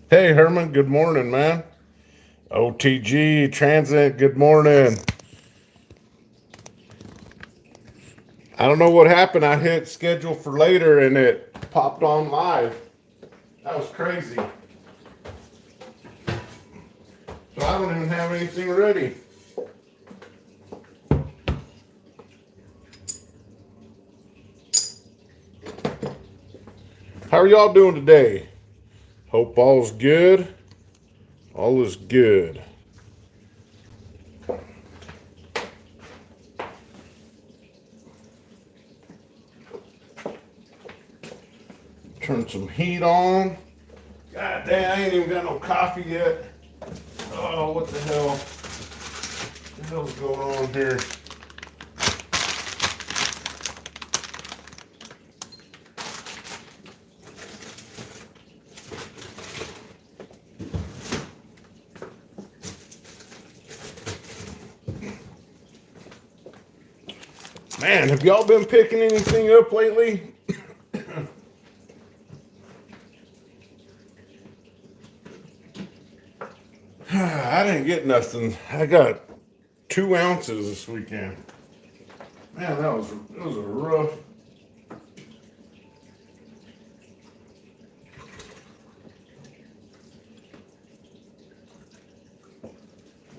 Hey Herman, good morning, man. OTG Transit, good morning. I don't know what happened. I hit schedule for later and it popped on live. That was crazy. So I don't even have anything ready. How are y'all doing today? Hope all's good. All is good. Turn some heat on. God damn, I ain't even got no coffee yet. Oh, what the hell? What the hell's going on here? Man, have y'all been picking anything up lately? I didn't get nothing. I got 2 ounces this weekend. Man, that was a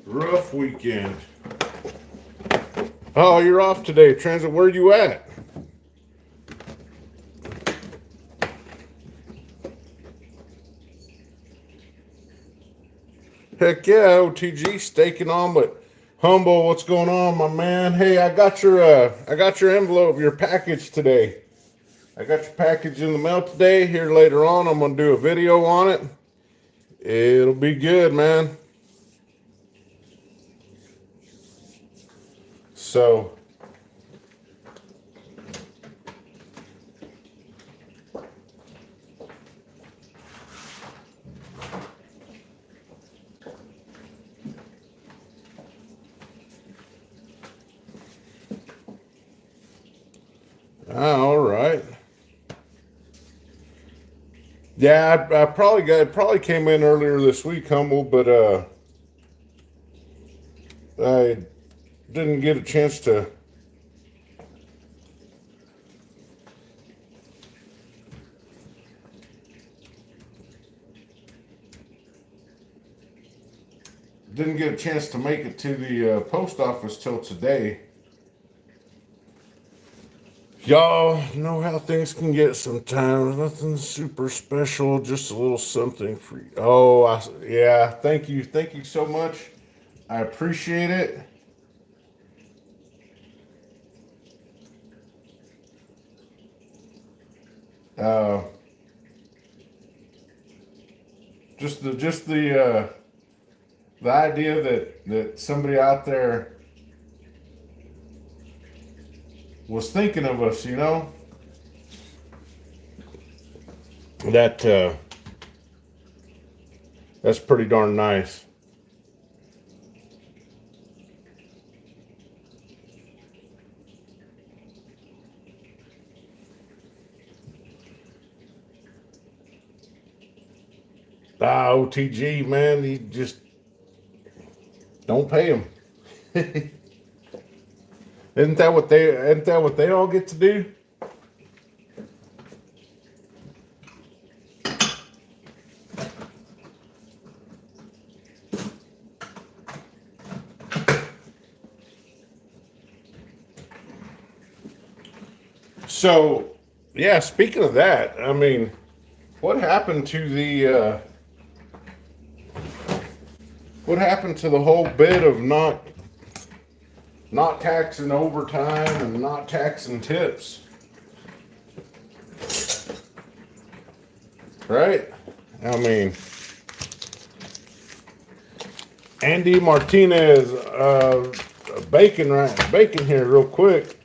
rough weekend. Oh, you're off today, Transit. Where you at? Heck yeah, OTG staking on, but humble. What's going on, my man? Hey, I got your envelope, your package today. I got your package in the mail today. Here later on, I'm gonna do a video on it. It'll be good, man. So, all right. Yeah, I probably came in earlier this week, humble, but I didn't get a chance to. Didn't get a chance to make it to the post office till today. Y'all know how things can get sometimes. Nothing super special, just a little something for you. Oh, yeah. Thank you so much. I appreciate it. Uh, just the idea that somebody out there was thinking of us, that that's pretty darn nice. OTG, man, he just don't pay him. Isn't that what they all get to do? So, yeah, speaking of that, I mean, what happened to the whole bit of not taxing overtime and not taxing tips? Right? I mean, Andy Martinez, bacon here real quick.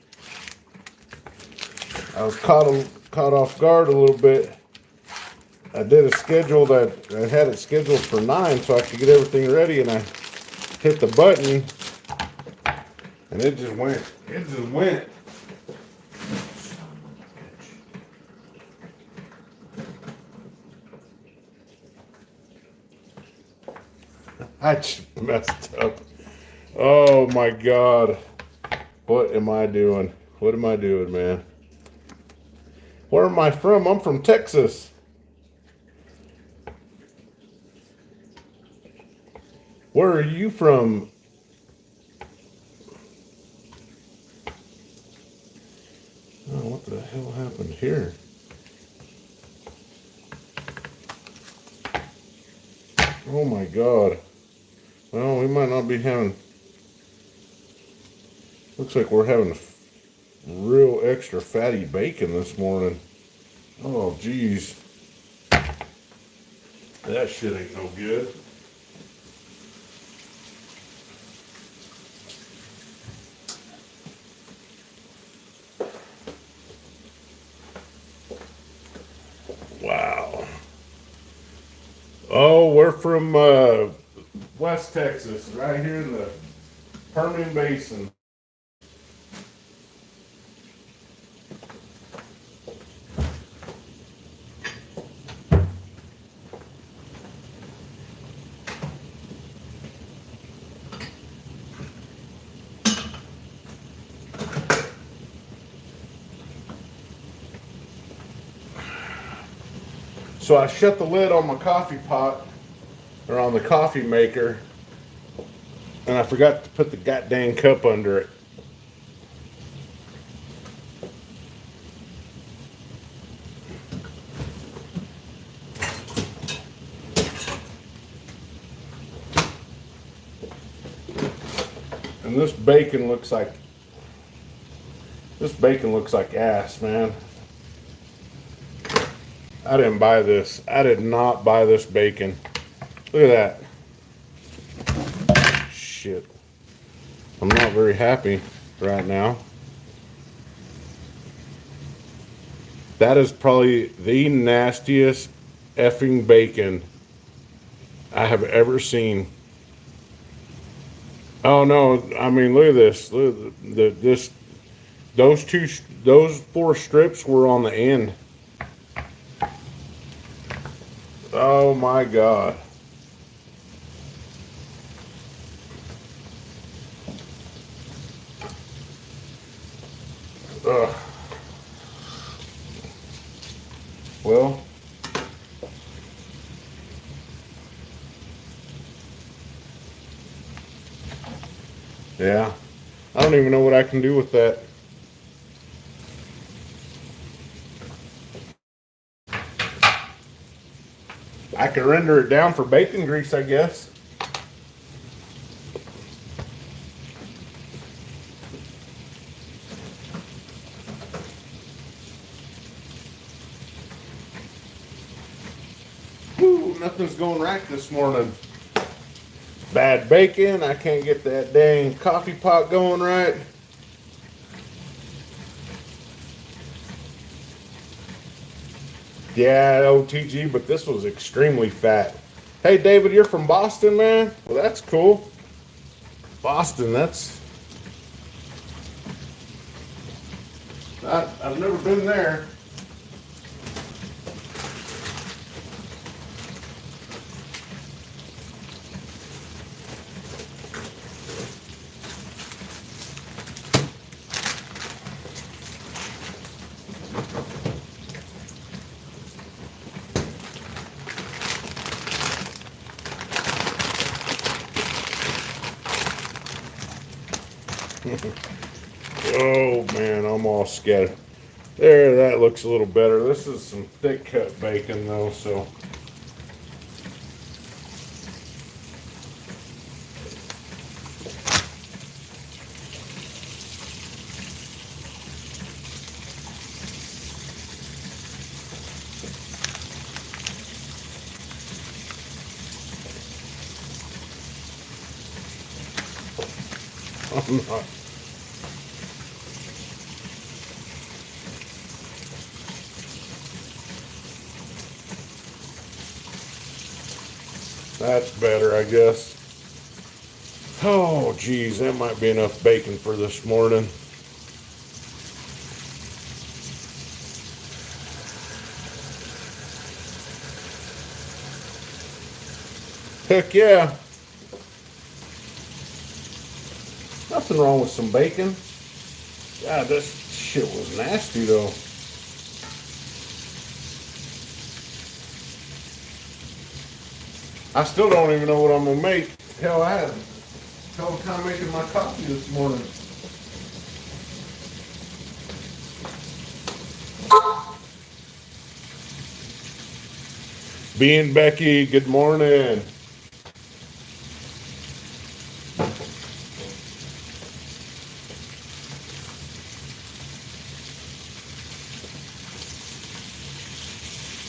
I was caught off guard a little bit. I did a schedule that I had it scheduled for 9 so I could get everything ready, and I hit the button and it just went. It just went. I just messed up. Oh my God. What am I doing? What am I doing, man? Where am I from? I'm from Texas. Where are you from? Oh, what the hell happened here? Oh my God. Well, we might not be having. Looks like we're having real extra fatty bacon this morning. Oh, geez. That shit ain't no good. Wow. Oh, we're from West Texas, right here in the Permian Basin. So I shut the lid on my coffee pot, or on the coffee maker, and I forgot to put the goddamn cup under it. And this bacon looks like ass, man. I didn't buy this. I did not buy this bacon. Look at that. Shit. I'm not very happy right now. That is probably the nastiest effing bacon I have ever seen. Oh no, I mean, look at this. Look at this. Those 4 strips were on the end. Oh my God. Ugh. Well, yeah. I don't even know what I can do with that. I can render it down for bacon grease, I guess. Woo, nothing's going right this morning. Bad bacon. I can't get that dang coffee pot going right. Yeah, OTG, but this was extremely fat. Hey, David, you're from Boston, man? Well, that's cool. Boston, I've never been there. Oh man, I'm all scattered. There, that looks a little better. This is some thick cut bacon though, so. not. That's better, I guess. Oh, geez, that might be enough bacon for this morning. Heck yeah. Nothing wrong with some bacon. God, this shit was nasty though. I still don't even know what I'm gonna make. Hell, I had a hell of a time making my coffee this morning. Bean Becky, good morning.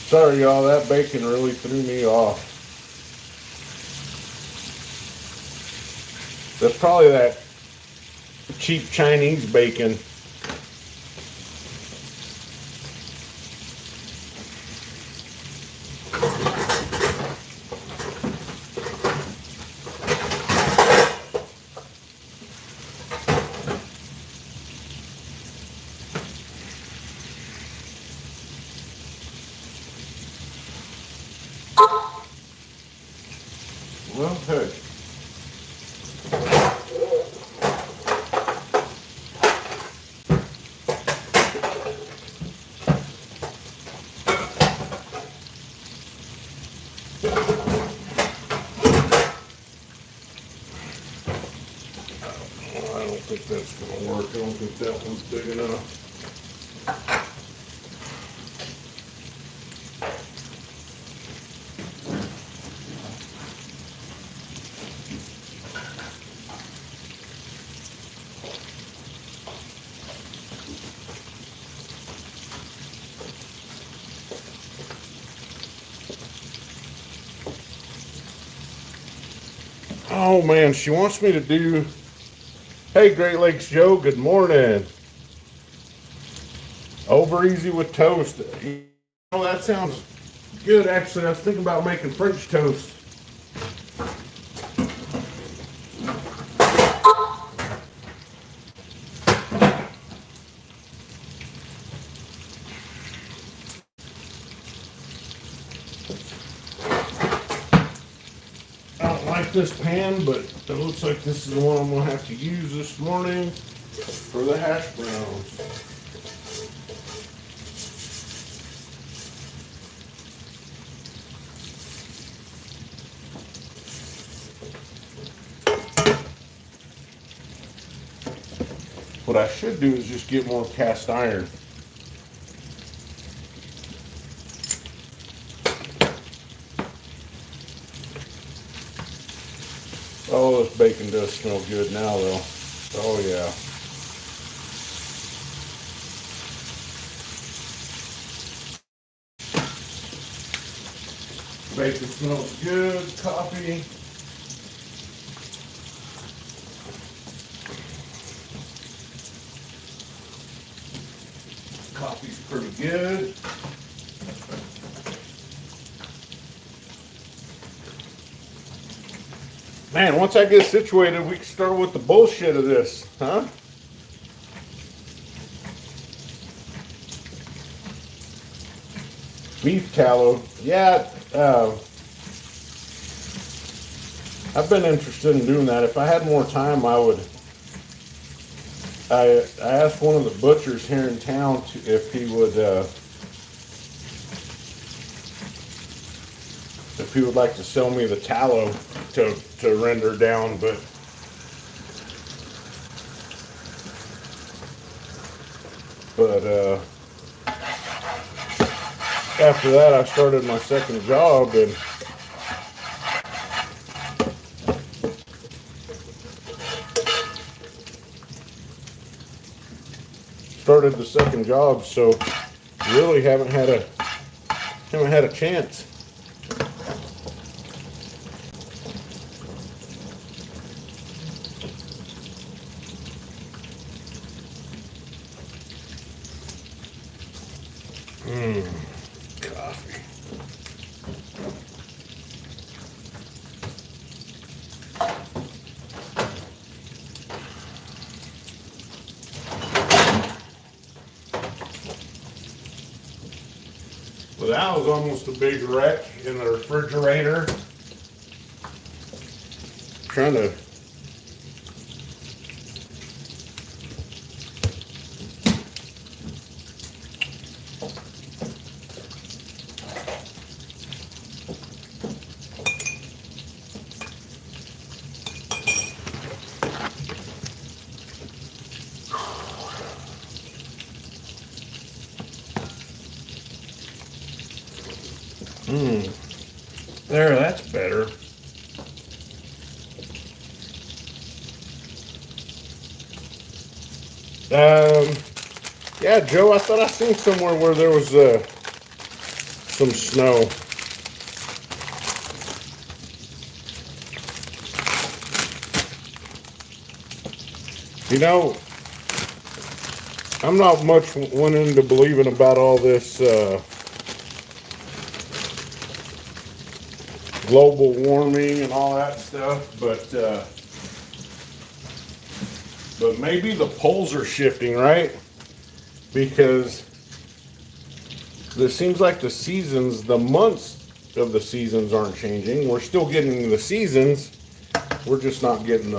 Sorry, y'all, that bacon really threw me off. That's probably that cheap Chinese bacon. Well, hey. I don't think that's going to work. I don't think that one's big enough. Oh man, she wants me to do. Hey, Great Lakes Joe, good morning. Over easy with toast. Oh, that sounds good. Actually, I was thinking about making French toast. I don't like this pan, but it looks like this is the one I'm going to have to use this morning for the hash browns. What I should do is just get more cast iron. Oh, this bacon does smell good now, though. Oh, yeah. Bacon smells good. Coffee. Coffee's pretty good. Man, once I get situated, we can start with the bullshit of this, huh? Beef tallow. Yeah, I've been interested in doing that. If I had more time, I would. I asked one of the butchers here in town if he would like to sell me the tallow to render down, but after that I started my second job and so really haven't had a chance. That was almost a big wreck in the refrigerator. Trying to. There, that's better. Yeah, Joe, I thought I seen somewhere where there was some snow. You know, I'm not much one into believing about all this global warming and all that stuff, but maybe the poles are shifting, right? Because it seems like the seasons, the months of the seasons aren't changing. We're still getting the seasons. We're just not getting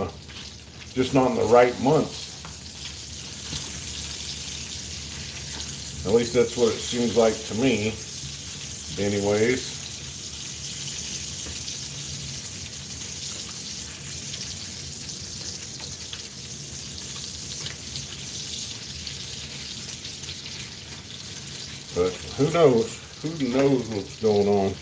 just not in the right months. At least that's what it seems like to me, anyways. But who knows? Who knows what's going on?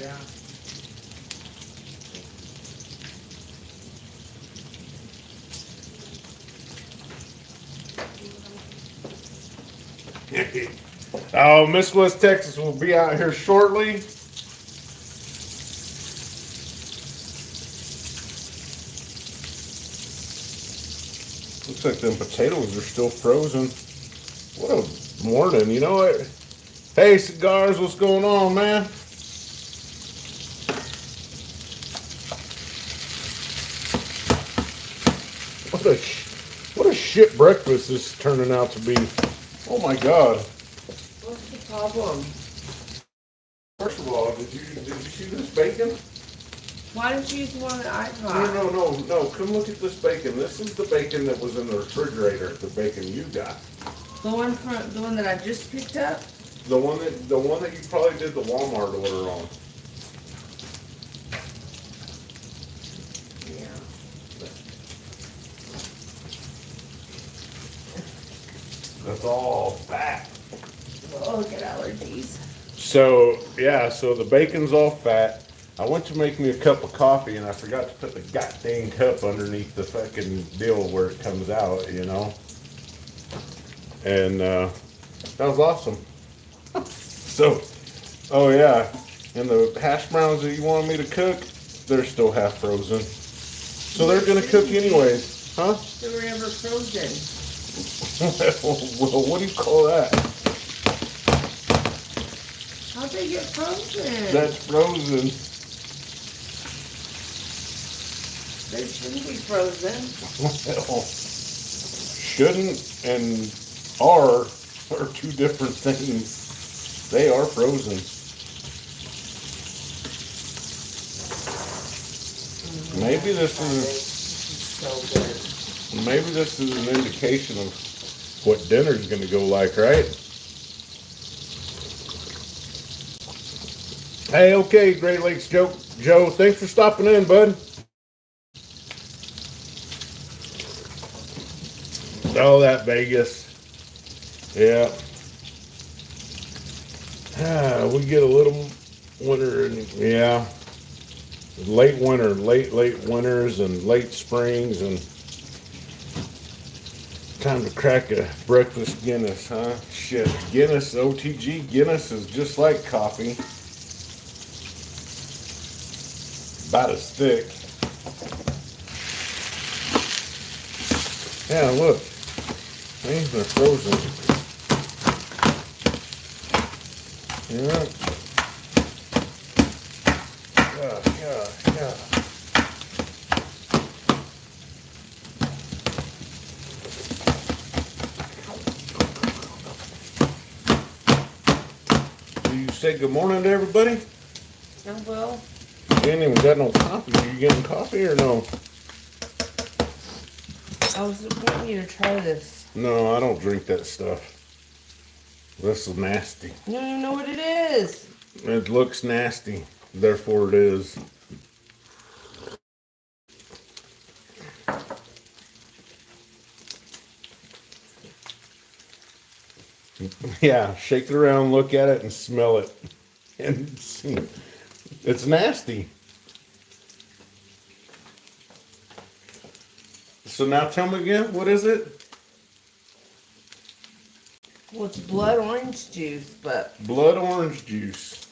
Yeah. Oh, Miss West Texas will be out here shortly. Looks like them potatoes are still frozen. What a morning, you know what? Hey, Cigars, what's going on, man? What a shit breakfast this is turning out to be. Oh my God. What's the problem? First of all, did you see this bacon? Why didn't you use the one that I got? No. Come look at this bacon. This is the bacon that was in the refrigerator. The bacon you got. The one that I just picked up? The one that you probably did the Walmart order on. Yeah. That's all fat. Oh, get allergies. So yeah, so the bacon's all fat. I went to make me a cup of coffee and I forgot to put the goddamn cup underneath the fucking deal where it comes out, you know. And that was awesome. So, oh yeah, and the hash browns that you wanted me to cook, they're still half frozen. So they're gonna cook anyways, huh? They were never frozen. Well, what do you call that? How'd they get frozen? That's frozen. They shouldn't be frozen. Well, shouldn't and are two different things. They are frozen. Maybe this is So good. maybe this is an indication of what dinner's gonna go like, right? Hey, okay, Great Lakes Joe. Joe, thanks for stopping in, bud. Oh, that Vegas. Yeah. We get a little winter, and yeah. late winter, late winters and late springs, and time to crack a breakfast Guinness, huh? Shit, Guinness, OTG Guinness is just like coffee. About as thick. Yeah, look. These are frozen. Yeah. Yeah. Do you say good morning to everybody? Oh, well. You ain't even got no coffee. Are you getting coffee or no? I was wanting you to try this. No, I don't drink that stuff. This is nasty. You don't even know what it is. It looks nasty. Therefore it is. Yeah, shake it around, look at it, and smell it. And see. It's nasty. So now tell me again, what is it? Well, it's blood orange juice, but Blood orange juice.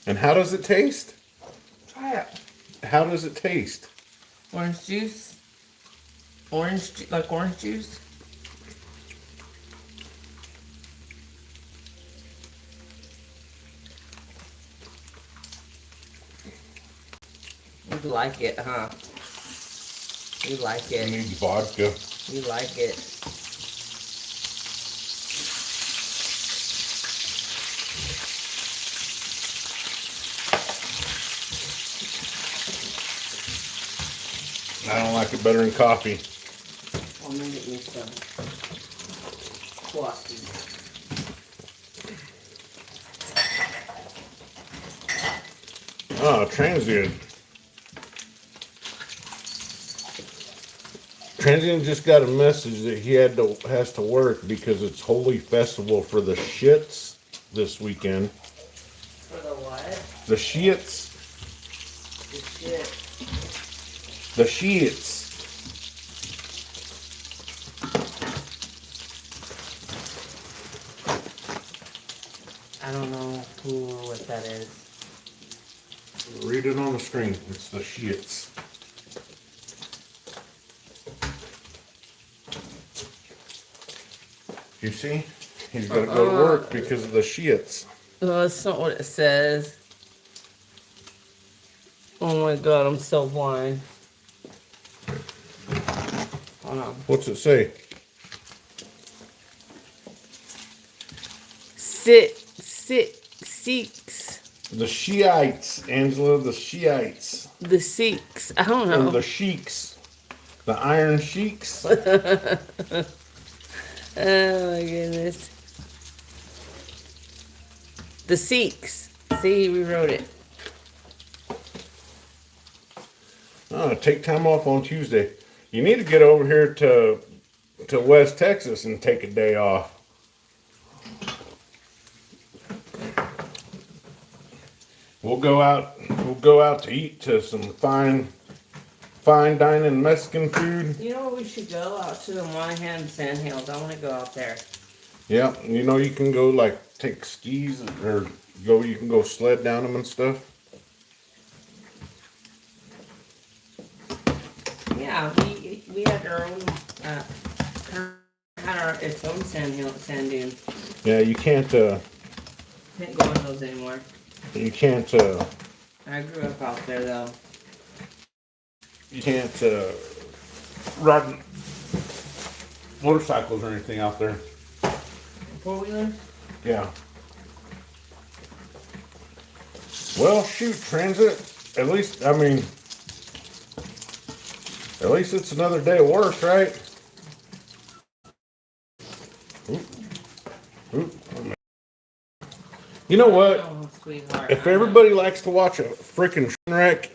And how does it taste? try it. How does it taste? Orange juice. Like orange juice. You like it, huh? You like It it. needs vodka. You like it. I don't like it better than coffee. I'm gonna get me some coffee. Oh, transient. Transient just got a message that he has to work because it's Holy Festival for the shits this weekend. For the what? The shits. The shit. The shits. I don't know who or what that is. Read it on the screen. It's the shits. You see? He's got to go to work because of the shits. No, that's not what it says. Oh my god, I'm so blind. Hold on. What's it say? Sikhs. The Shiites, Angela, the Shiites. The Sikhs. I don't Or know. the Sheiks. The Iron Sheiks. Oh my goodness. The Sikhs. See, we wrote it. Oh, take time off on Tuesday. You need to get over here to West Texas and take a day off. We'll go out to eat to some fine dining Mexican food. You know where we should go? Out to the Monahan Sandhills. I want to go out there. Yeah, you know you can go like take skis or you can go sled down them and stuff. Yeah, we had our own had its own sand dunes. Yeah, you can't Can't go on those anymore. you can't I grew up out there though. you can't ride motorcycles or anything out there. Four wheeler? Yeah. Well, shoot, transit. At least it's another day of work, right? Oop. You know what? Oh, sweetheart. If everybody likes to watch a freaking train wreck,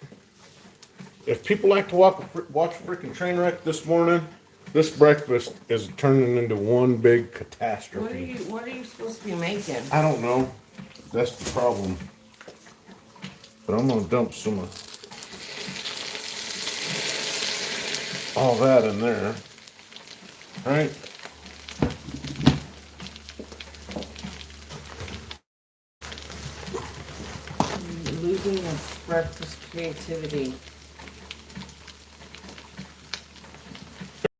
if people like to watch a freaking train wreck this morning, this breakfast is turning into one big catastrophe. What are you supposed to be making? I don't know. That's the problem. But I'm gonna dump some of all that in there. Right? Losing the breakfast creativity.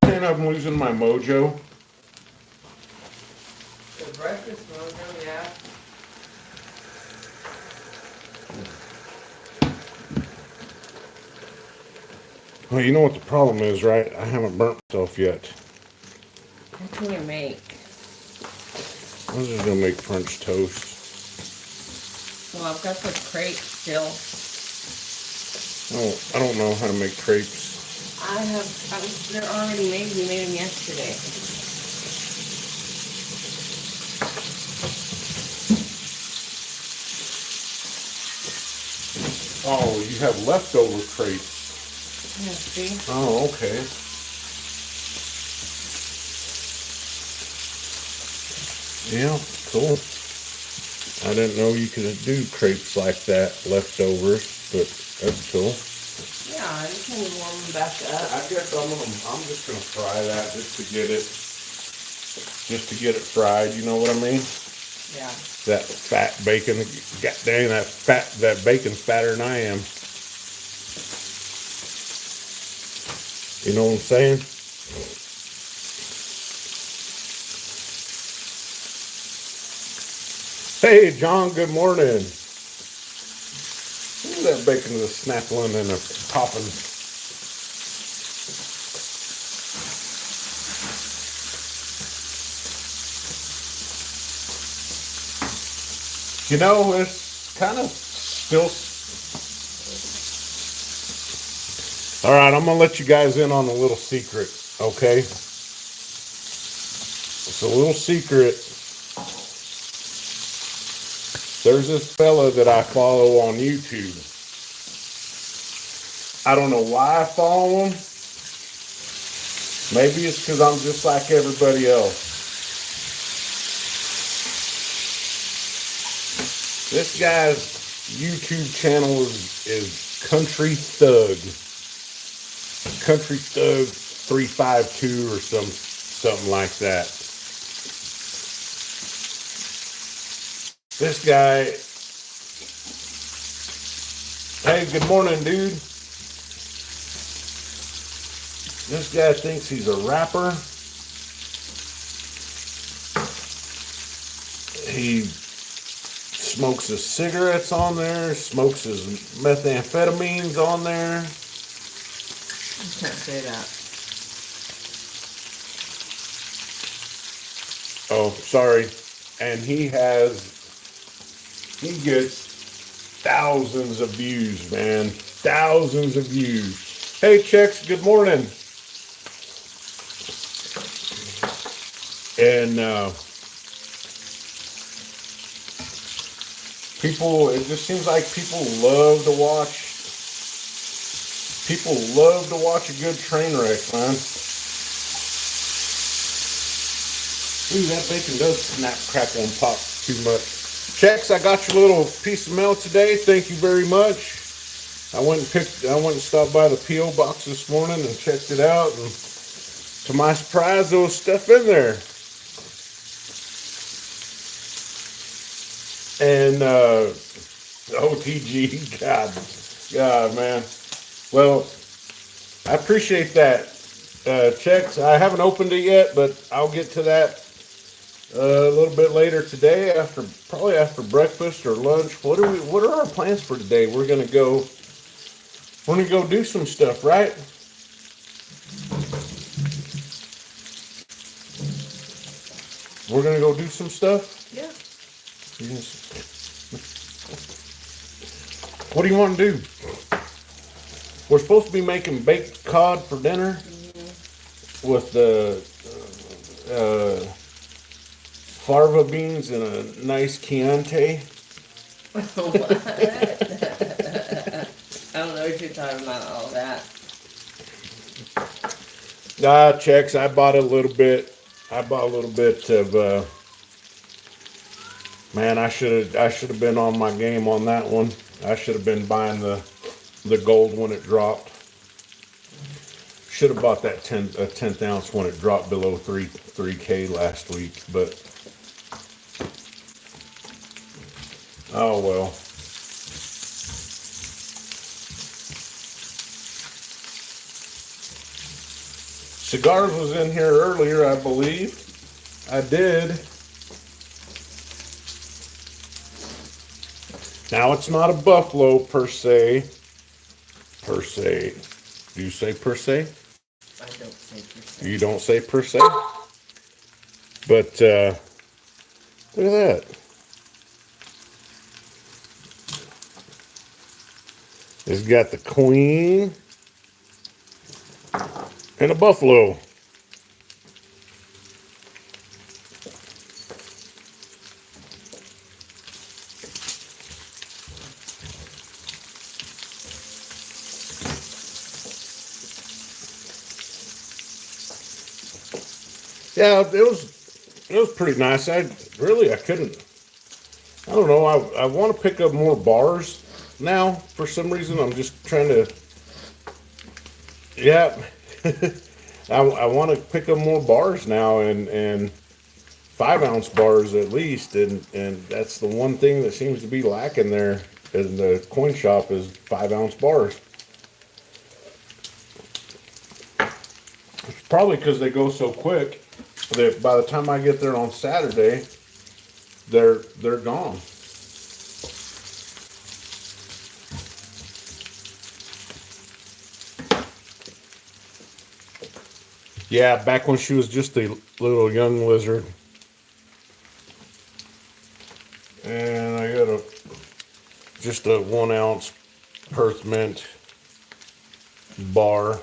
And I'm losing my mojo. The breakfast mojo, yeah. Well, you know what the problem is, right? I haven't burnt myself yet. What can you make? I was just gonna make French toast. Well, I've got the crepe still. Oh, I don't know how to make crepes. They're already made. We made them yesterday. Oh, you have leftover crepes. Yeah, see? Oh, okay. Yeah, cool. I didn't know you could do crepes like that, leftovers, but that's cool. Yeah, you can warm them back up. I guess I'm just gonna fry that just to get it fried. You know what I mean? Yeah. That fat bacon. God dang, that bacon's fatter than I am. You know what I'm saying? Hey, John, good morning. Look at that bacon just snapping and popping. You know, it's kind of still. All right, I'm going to let you guys in on a little secret, okay? It's a little secret. There's this fella that I follow on YouTube. I don't know why I follow him. Maybe it's because I'm just like everybody else. This guy's YouTube channel is Country Thug. Country Thug 352 or something like that. This guy, hey, good morning, dude. This guy thinks he's a rapper. He smokes his cigarettes on there, smokes his methamphetamines on there. You can't say that. Oh, sorry. And he gets thousands of views, man. Thousands of views. Hey, Chex, good morning. And it just seems like people love to watch a good train wreck, man. Ooh, that bacon does snap, crackle, and pop too much. Chex, I got your little piece of mail today. Thank you very much. I went and stopped by the P.O. box this morning and checked it out, and to my surprise, there was stuff in there. And OTG, God, man. Well, I appreciate that, Chex. I haven't opened it yet, but I'll get to that a little bit later today, probably after breakfast or lunch. What are our plans for today? We're gonna go do some stuff, right? We're gonna go do some stuff? Yeah. Yes. What do you want to do? We're supposed to be making baked cod for dinner with the farva beans and a nice Chianti. What? I don't know what you're talking about, all that. Chex, I bought a little bit of man, I should have been on my game on that one. I should have been buying the gold when it dropped. Should have bought that 10th ounce when it dropped below 3K last week, but oh well. Cigars was in here earlier, I believe. I did. Now it's not a buffalo per se. Per se. Do you say per se? I don't say per se. You don't say per se? But look at that. It's got the queen and a buffalo. Yeah, it was pretty nice. I couldn't. I don't know. I want to pick up more bars now. For some reason, I'm just trying to. Yeah, I want to pick up more bars now, and 5-ounce bars at least, and that's the one thing that seems to be lacking there in the coin shop is 5-ounce bars. It's probably because they go so quick that by the time I get there on Saturday, they're gone. Yeah, back when she was just a little young lizard. And I got just a 1-ounce Perth Mint bar.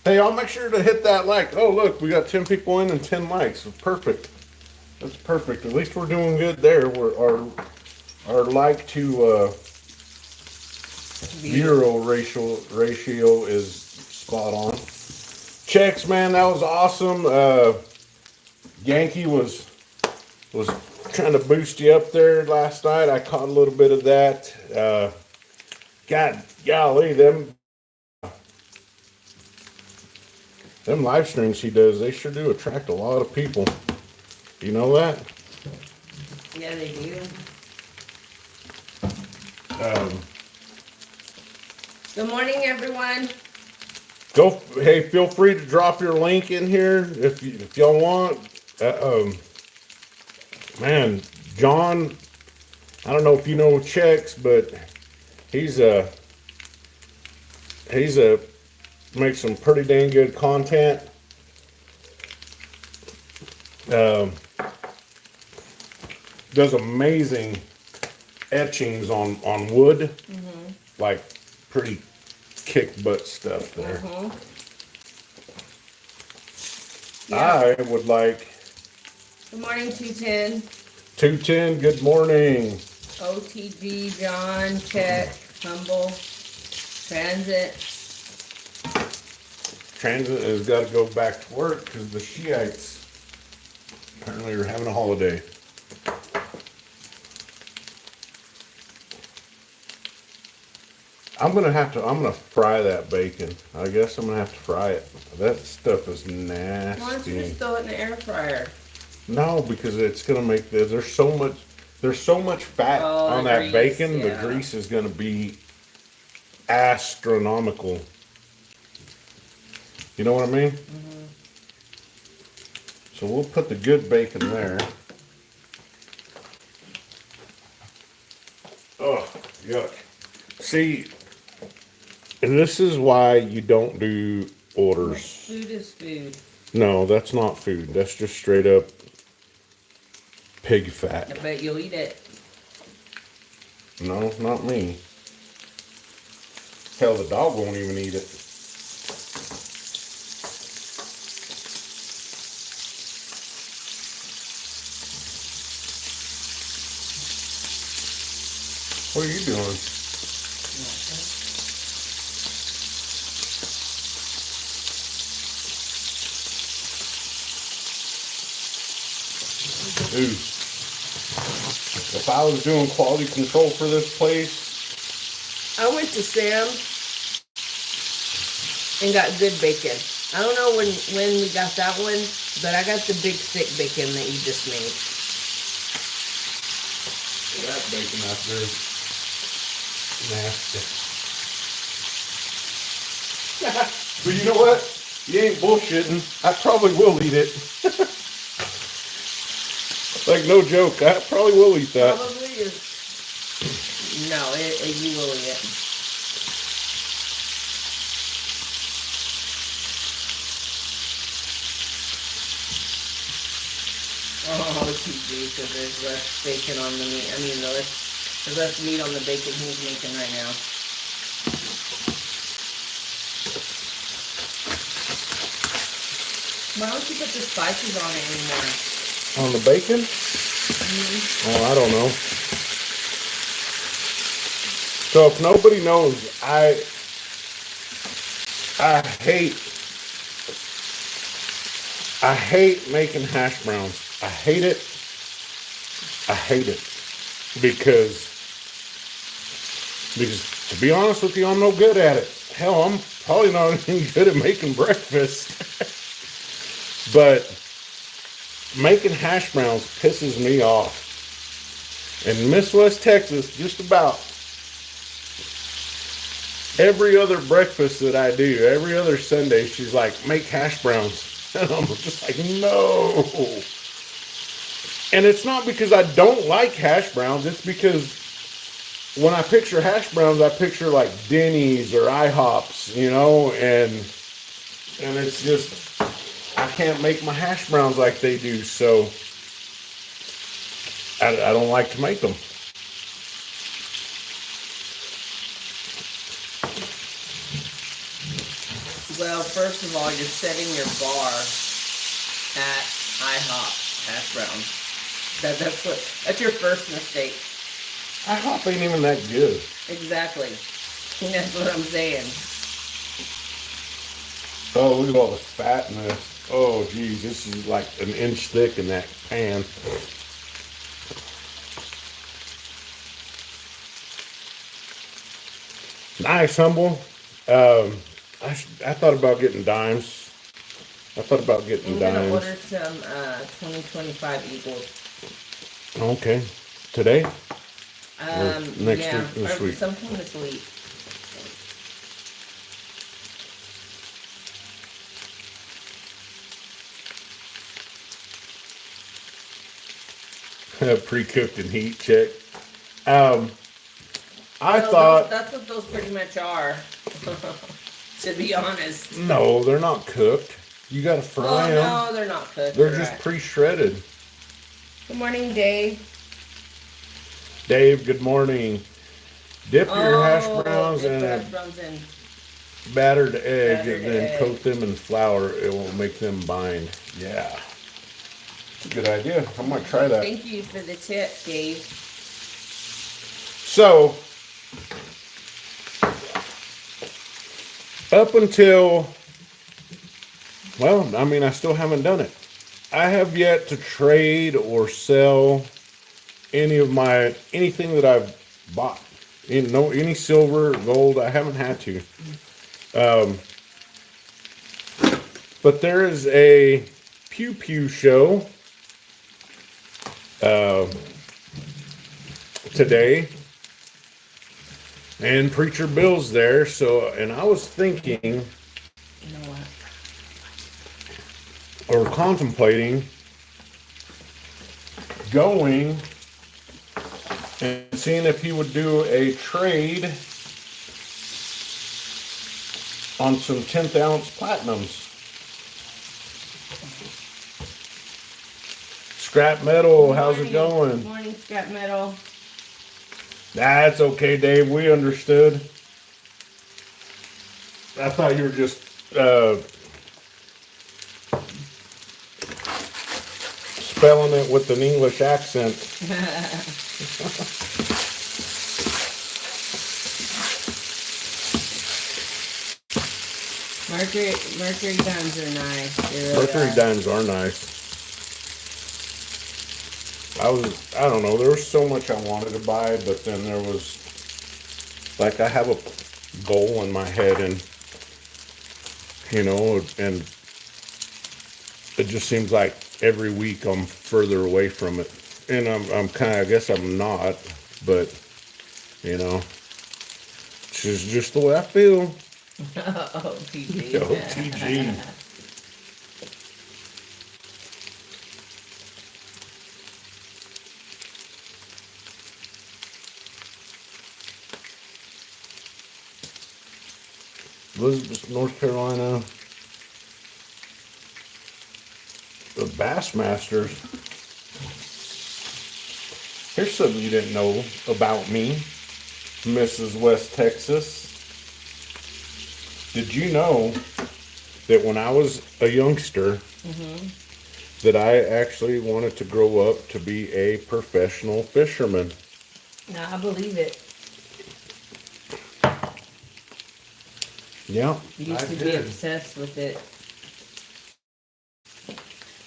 Hey, I'll make sure to hit that like. Oh, look, we got 10 people in and 10 likes. Perfect. That's perfect. At least we're doing good there. Our like to viewer ratio is spot on. Checks, man, that was awesome. Yankee was trying to boost you up there last night. I caught a little bit of that. God, golly, them live streams he does, they sure do attract a lot of people. You know that? Yeah, they do. Good morning, everyone. Hey, feel free to drop your link in here if y'all want. Man, John, I don't know if you know Checks, but he's makes some pretty dang good content. Does amazing etchings on wood, like pretty kick butt stuff there. Yeah. I would like Good morning, 210. 210. Good morning. OTG, John, Check, Humble, Transit. Transit has got to go back to work because the Shiites apparently are having a holiday. I'm gonna fry that bacon. I guess I'm gonna have to fry it. That stuff is nasty. Why don't you just throw it in the air fryer? No, because it's gonna make there's so much fat on that grease, bacon. yeah. The grease is gonna be astronomical. You know what I mean? So we'll put the good bacon there. Oh, yuck. See, and this is why you don't do orders. Food is food. No, that's not food. That's just straight up pig fat. I bet you'll eat it. No, not me. Hell, the dog won't even eat it. What are you doing? Dude, if I was doing quality control for this place, I went to Sam's and got good bacon. I don't know when we got that one, but I got the big thick bacon that you just made. That bacon out there is nasty. But you know what? You ain't bullshitting. I probably will eat it. Like, no joke. I probably will eat that. Probably is. No, you will eat it. Oh, TJ said there's less bacon on the meat. I mean, there's less meat on the bacon he's making right now. Why don't you put the spices on it anymore? On the bacon? Oh, I don't know. So if nobody knows, I hate making hash browns. I hate it. I hate it because to be honest with you, I'm no good at it. Hell, I'm probably not even good at making breakfast. But making hash browns pisses me off. In Miss West Texas, just about every other breakfast that I do, every other Sunday, she's like, make hash browns. And I'm just like, no. And it's not because I don't like hash browns. It's because when I picture hash browns, I picture like Denny's or IHOPs, you know, and it's just, I can't make my hash browns like they do, so I don't like to make them. Well, first of all, you're setting your bar at IHOP hash browns. That's your first mistake. IHOP ain't even that good. Exactly. That's what I'm saying. Oh, look at all the fat in this. Oh, geez, this is like an inch thick in that pan. Nice, Humble. I thought about getting dimes. I thought about getting dimes. I'm going to order some 2025 Eagles. Okay. Today? Next yeah, week, this week. Sometime this week. Pre-cooked and heat check. I thought that's what those pretty much are. To be honest. No, they're not cooked. You gotta fry them. No, they're not cooked. They're just pre-shredded. Good morning, Dave. Dave, good morning. Dip your hash browns in a battered egg and then coat them in flour. It will make them bind. Yeah. It's a good idea. I'm going to try that. Thank you for the tip, Dave. So, up until, well, I mean, I still haven't done it. I have yet to trade or sell anything that I've bought. Any silver, gold, I haven't had to. But there is a Pew Pew show today, and Preacher Bill's there. So, and I was thinking, you know what? or contemplating going and seeing if he would do a trade on some 10th ounce platinums. Scrap Metal, how's it going? Good morning, Scrap Metal. That's okay, Dave. We understood. I thought you were just spelling it with an English accent. Mercury dimes are nice. Really Mercury dimes are nice. I don't know, there was so much I wanted to buy, but then there was like I have a goal in my head, and and it just seems like every week I'm further away from it. And I'm kind of, I guess I'm not, but you know, it's just the way I feel. Oh, TG. OTG. Elizabeth, North Carolina, the Bassmasters. Here's something you didn't know about me, Mrs. West Texas. Did you know that when I was a youngster, that I actually wanted to grow up to be a professional fisherman? No, I believe it. Yeah, You used I to be did. obsessed with it.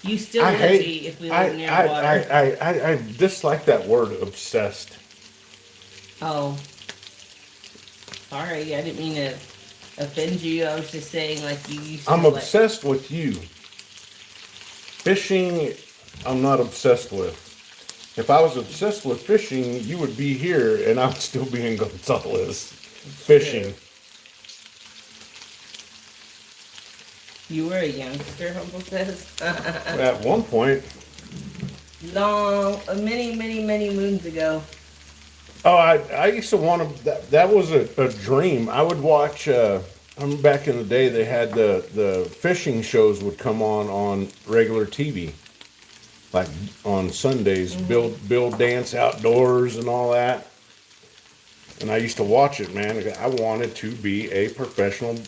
You still I would hate. be if we lived near water. I dislike that word, obsessed. Oh, sorry, I didn't mean to offend you. I was just saying, like, you used I'm to like. obsessed with you. Fishing, I'm not obsessed with. If I was obsessed with fishing, you would be here, and I would still be in Gonzales fishing. You were a youngster, Humble says. At one point, Long, many moons ago. oh, I used to want to. That was a dream. I would watch. I remember back in the day, they had the fishing shows would come on regular TV, like on Sundays. Bill Dance Outdoors and all that. And I used to watch it, man. I wanted to be a professional.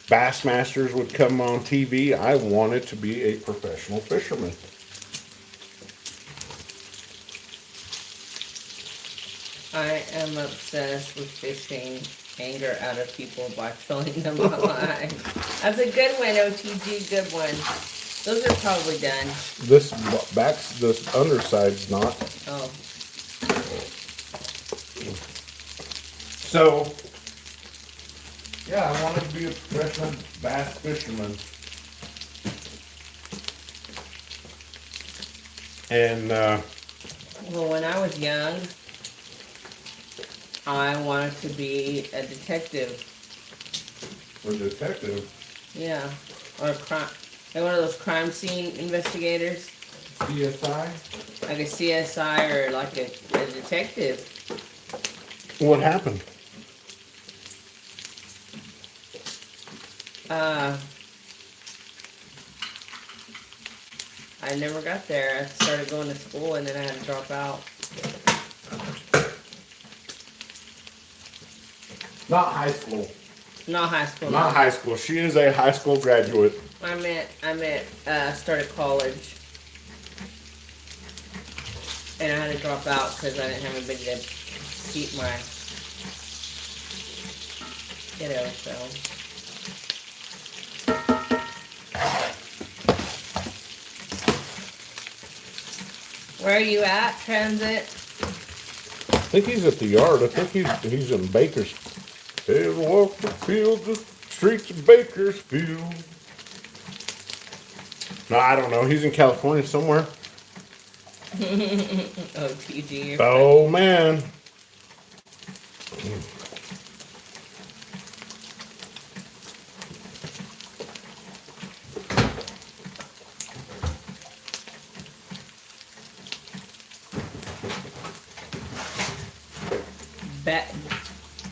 Bassmasters would come on TV. I wanted to be a professional fisherman. I am obsessed with fishing anger out of people by filling them online. That's a good one, OTG. Good one. Those are probably done. This underside's not. Oh. So, yeah, I wanted to be a professional bass fisherman. And, Well, when I was young, I wanted to be a detective. a detective, Yeah. Or a crime. Like one of those crime scene investigators. CSI. Like a CSI or like a detective. What happened? I never got there. I started going to school and then I had to drop out. Not high school. Not high school. Not high school. She is a high school graduate. I meant started college. And I had to drop out because I didn't have anybody to keep my kiddo, so. Where are you at, Transit? I think he's at the yard. I think he's in Bakersfield. He'll walk the fields, the streets of Bakersfield. No, I don't know. He's in California somewhere. Oh, TG. Oh, man.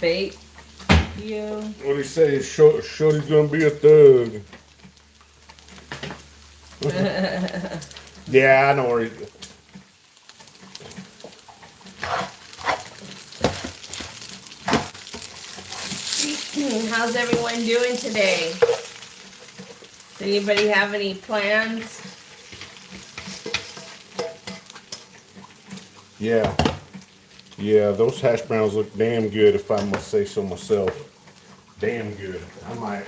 Bait you. What do you say? Shorty's gonna be a thug. Yeah, I know where he. How's everyone doing today? Does anybody have any plans? Yeah. Yeah, those hash browns look damn good, if I must say so myself. Damn good. I might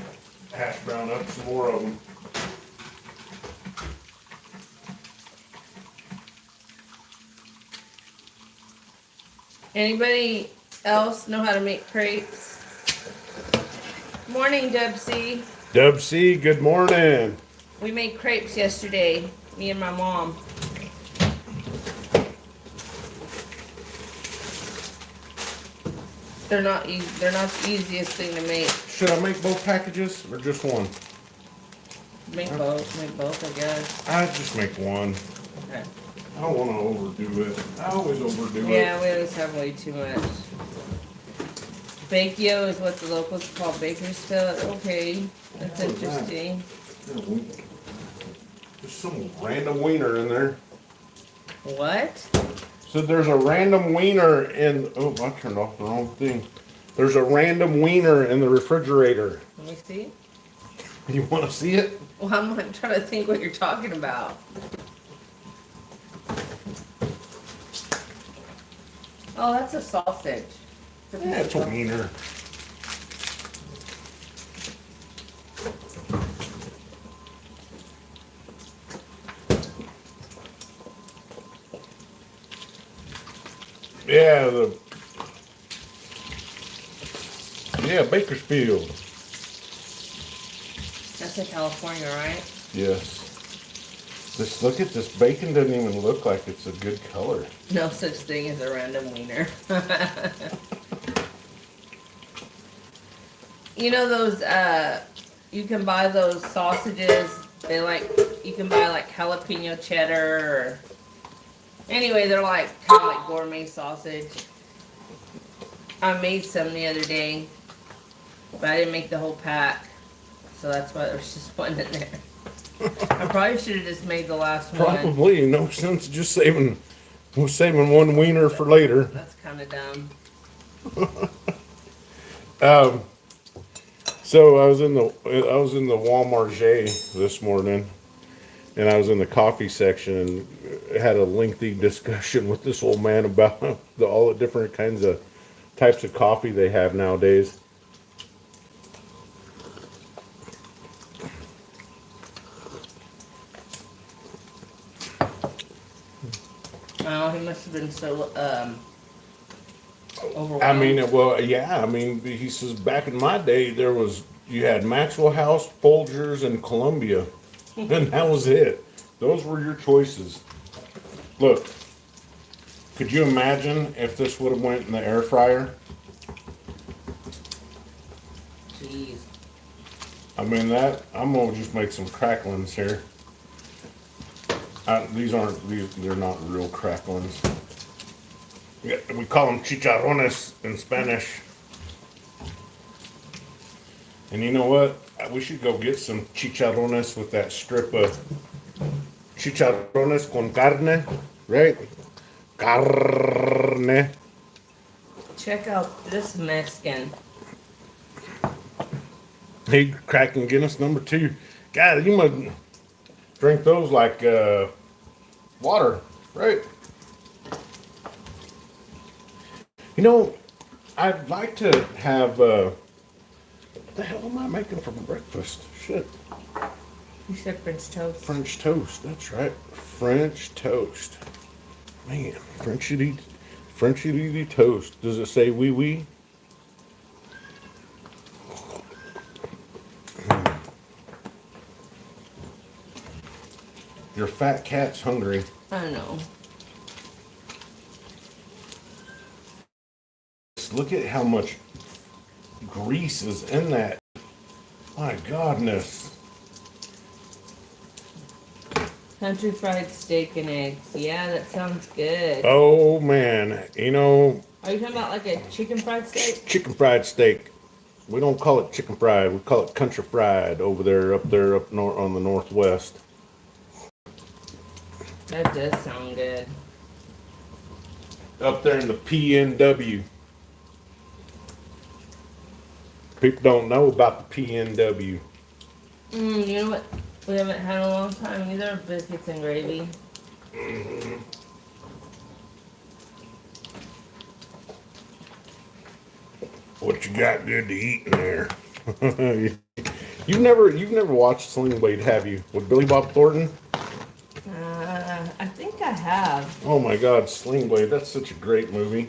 hash brown up some more of them. Anybody else know how to make crepes? Morning, Dubsy. Dub C, good morning. We made crepes yesterday, me and my mom. They're not easy. They're not the easiest thing to make. Should I make both packages or just one? Make both. Make both, I guess. I just make one. Okay. I don't want to overdo it. I always overdo it. Yeah, we always have way too much. Bakio is what the locals call Bakersfield. Okay, that's What was that? interesting. There's some random wiener in there. What? So there's a random wiener in. Oh, I turned off the wrong thing. There's a random wiener in the refrigerator. Let me see. You want to see it? Well, I'm trying to think what you're talking about. Oh, that's a sausage. Yeah, it's a wiener. Yeah, Bakersfield. That's in California, right? Yes. Look at this bacon doesn't even look like it's a good color. No such thing as a random wiener. You know those, you can buy those sausages, you can buy like jalapeno cheddar or, anyway, they're like, kind of like gourmet sausage. I made some the other day, but I didn't make the whole pack, so that's why there's just one in there. I probably should have just made the last one. Probably no sense just saving one wiener for later. That's kind of dumb. So I was in the Walmart this morning, and I was in the coffee section and had a lengthy discussion with this old man about all the different kinds of types of coffee they have nowadays. Oh, he must have been so overwhelmed. I mean, well, yeah. I mean, he says back in my day you had Maxwell House, Folgers, and Columbia, and that was it. Those were your choices. Look, could you imagine if this would have went in the air fryer? Jeez. I mean I'm gonna just make some cracklings here. They're not real cracklings. Yeah, we call them chicharrones in Spanish. And you know what? We should go get some chicharrones with that strip of chicharrones con carne, right? Carne. Check out this Mexican. Hey, cracking Guinness #2. God, you must drink those like water, right? You know, I'd like to have. What the hell am I making for breakfast? Shit. You said French toast. French toast. That's right. French toast. Man, Frenchy toast. Does it say wee wee? Your fat cat's hungry. I know. Look at how much grease is in that. My godness. Country fried steak and eggs. Yeah, that sounds good. Oh man, you know. Are you talking about like a chicken fried steak? Chicken fried steak. We don't call it chicken fried. We call it country fried up north on the northwest. That does sound good. Up there in the PNW. People don't know about the PNW. You know what? We haven't had in a long time either. Biscuits and gravy. What you got good to eat in there? You've never watched Sling Blade, have you? With Billy Bob Thornton? I think I have. Oh my God, Sling Blade! That's such a great movie.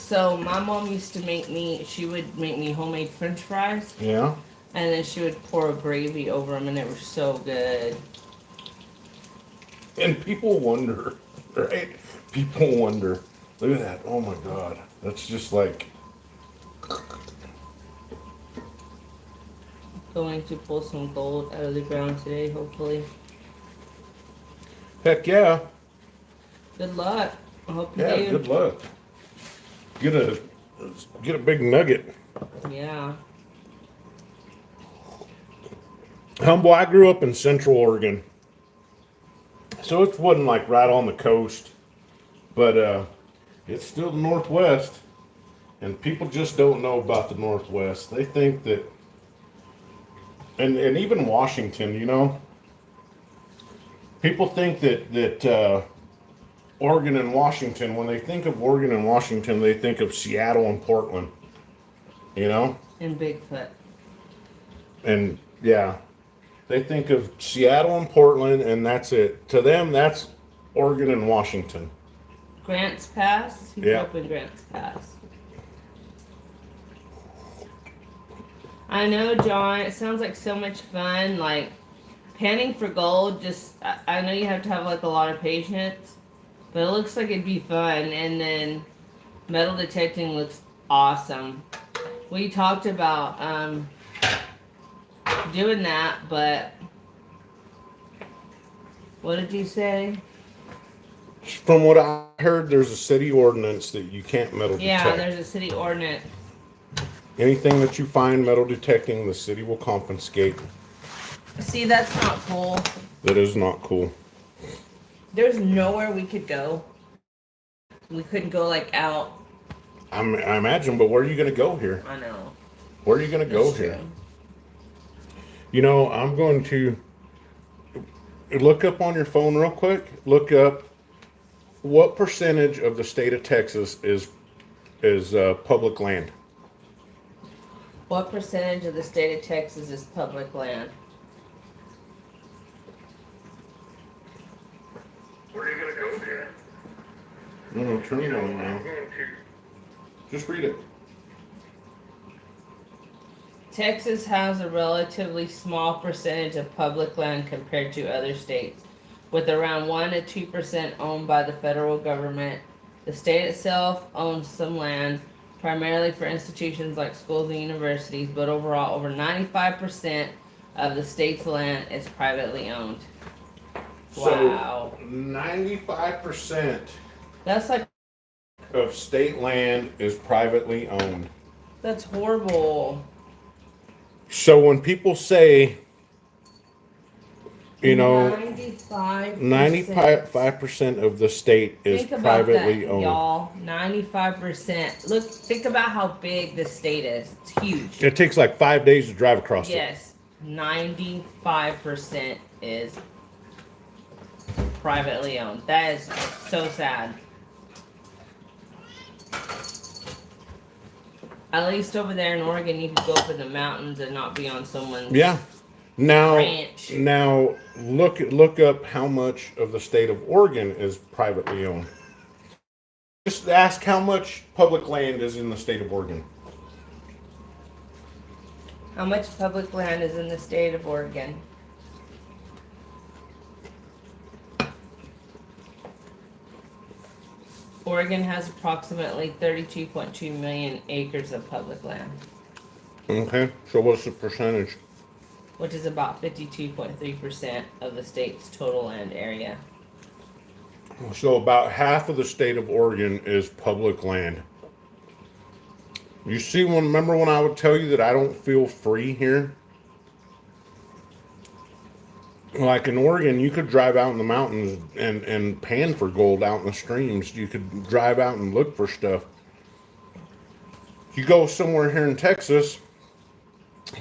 So my mom used to she would make me homemade French fries, Yeah. and then she would pour a gravy over them, and they were so good. And people wonder, right? People wonder. Look at that. Oh my God. That's just like, Going to pull some gold out of the ground today, hopefully. heck yeah. Good luck. I hope you Yeah, do. good luck. Get a get a big nugget. Yeah. Humble, I grew up in Central Oregon. So it wasn't like right on the coast. But it's still the Northwest. And people just don't know about the Northwest. They think that and even Washington, you know, people think that Oregon and Washington, when they think of Oregon and Washington, they think of Seattle and Portland, you know? And Bigfoot. And yeah, they think of Seattle and Portland, and that's it. To them, that's Oregon and Washington. Grants Pass? He grew Yeah. up in Grants Pass. I know, John. It sounds like so much fun. Like, panning for gold, I know you have to have, like, a lot of patience. But it looks like it'd be fun. And then metal detecting looks awesome. We talked about doing that, but what did you say? From what I heard, there's a city ordinance that you can't metal Yeah, detect. there's a city ordinance. Anything that you find metal detecting, the city will confiscate. See, that's not cool. That is not cool. There's nowhere we could go. We couldn't go, like, out. I imagine, but where are you going to go here? I know. Where are you going to go That's here? true. You know, I'm going to look up on your phone real quick. Look up what percentage of the state of Texas is public land. What percentage of the state of Texas is public land? Where are you going to go there? No, turn it on now. Just read it. Texas has a relatively small percentage of public land compared to other states, with around 1 to 2% owned by the federal government. The state itself owns some land, primarily for institutions like schools and universities, but overall, over 95% of the state's land is privately owned. Wow. So 95% That's like, of state land is privately owned. that's horrible. So when people say, you know, 95%. 95% of the state is Think about privately that, owned. y'all. 95%. Look, think about how big the state is. It's huge. It takes like 5 days to drive across it. Yes, 95% is privately owned. That is so sad. At least over there in Oregon, you could go up in the mountains and not be on someone's Yeah. Now, ranch. now look up how much of the state of Oregon is privately owned. Just ask how much public land is in the state of Oregon. How much public land is in the state of Oregon? Oregon has approximately 32.2 million acres of public land, Okay, so what's the percentage? which is about 52.3% of the state's total land area. So about half of the state of Oregon is public land. You see, remember when I would tell you that I don't feel free here? Like in Oregon, you could drive out in the mountains and pan for gold out in the streams. You could drive out and look for stuff. You go somewhere here in Texas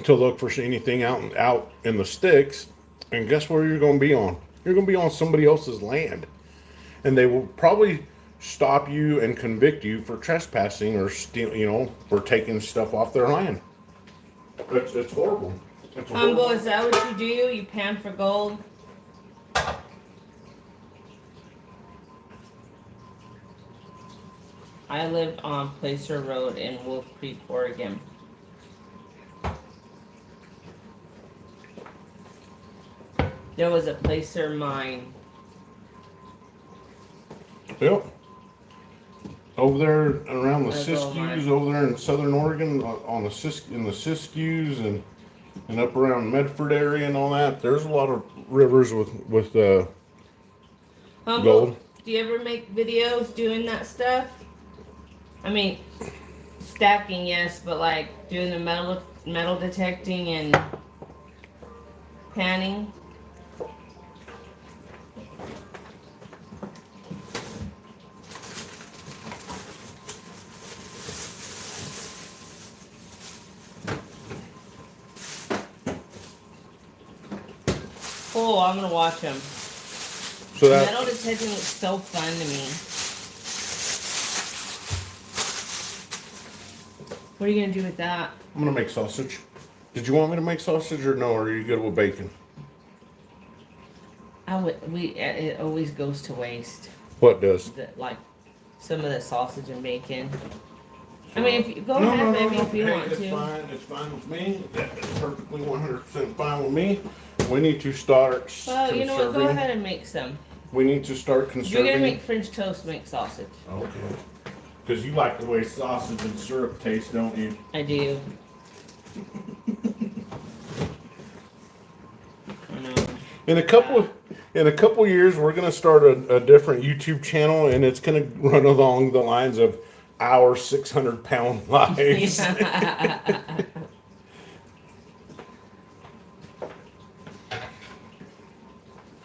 to look for anything out in the sticks, and guess where you're going to be on? You're going to be on somebody else's land, and they will probably stop you and convict you for trespassing or for taking stuff off their land. It's horrible. It's Humble, is that what you do? You pan for gold? I lived on Placer Road in Wolf Creek, Oregon. There was a placer mine. Yep. Over there around the A gold mine. Siskiyous, over there in southern Oregon, on the in the Siskiyous and up around Medford area and all that. There's a lot of rivers with Humble, gold. do you ever make videos doing that stuff? I mean, stacking, yes, but like doing the metal detecting and panning. Oh, I'm gonna watch them. So that Metal detecting looks so fun to me. What are you gonna do with that? I'm gonna make sausage. Did you want me to make sausage or no? Or are you good with bacon? It always goes to waste. What does? Like some of the sausage and bacon. I mean, if you go ahead, baby, if you want it's to. Fine. It's fine with me. It's perfectly 100% fine with me. We need to start Well, you know what? Go conserving. ahead and make some. We need to start If you're conserving. gonna make French toast, make sausage. Okay. Because you like the way sausage and syrup taste, don't you? I do. I know. In a couple years, we're gonna start a different YouTube channel, and it's gonna run along the lines of our 600-pound lives.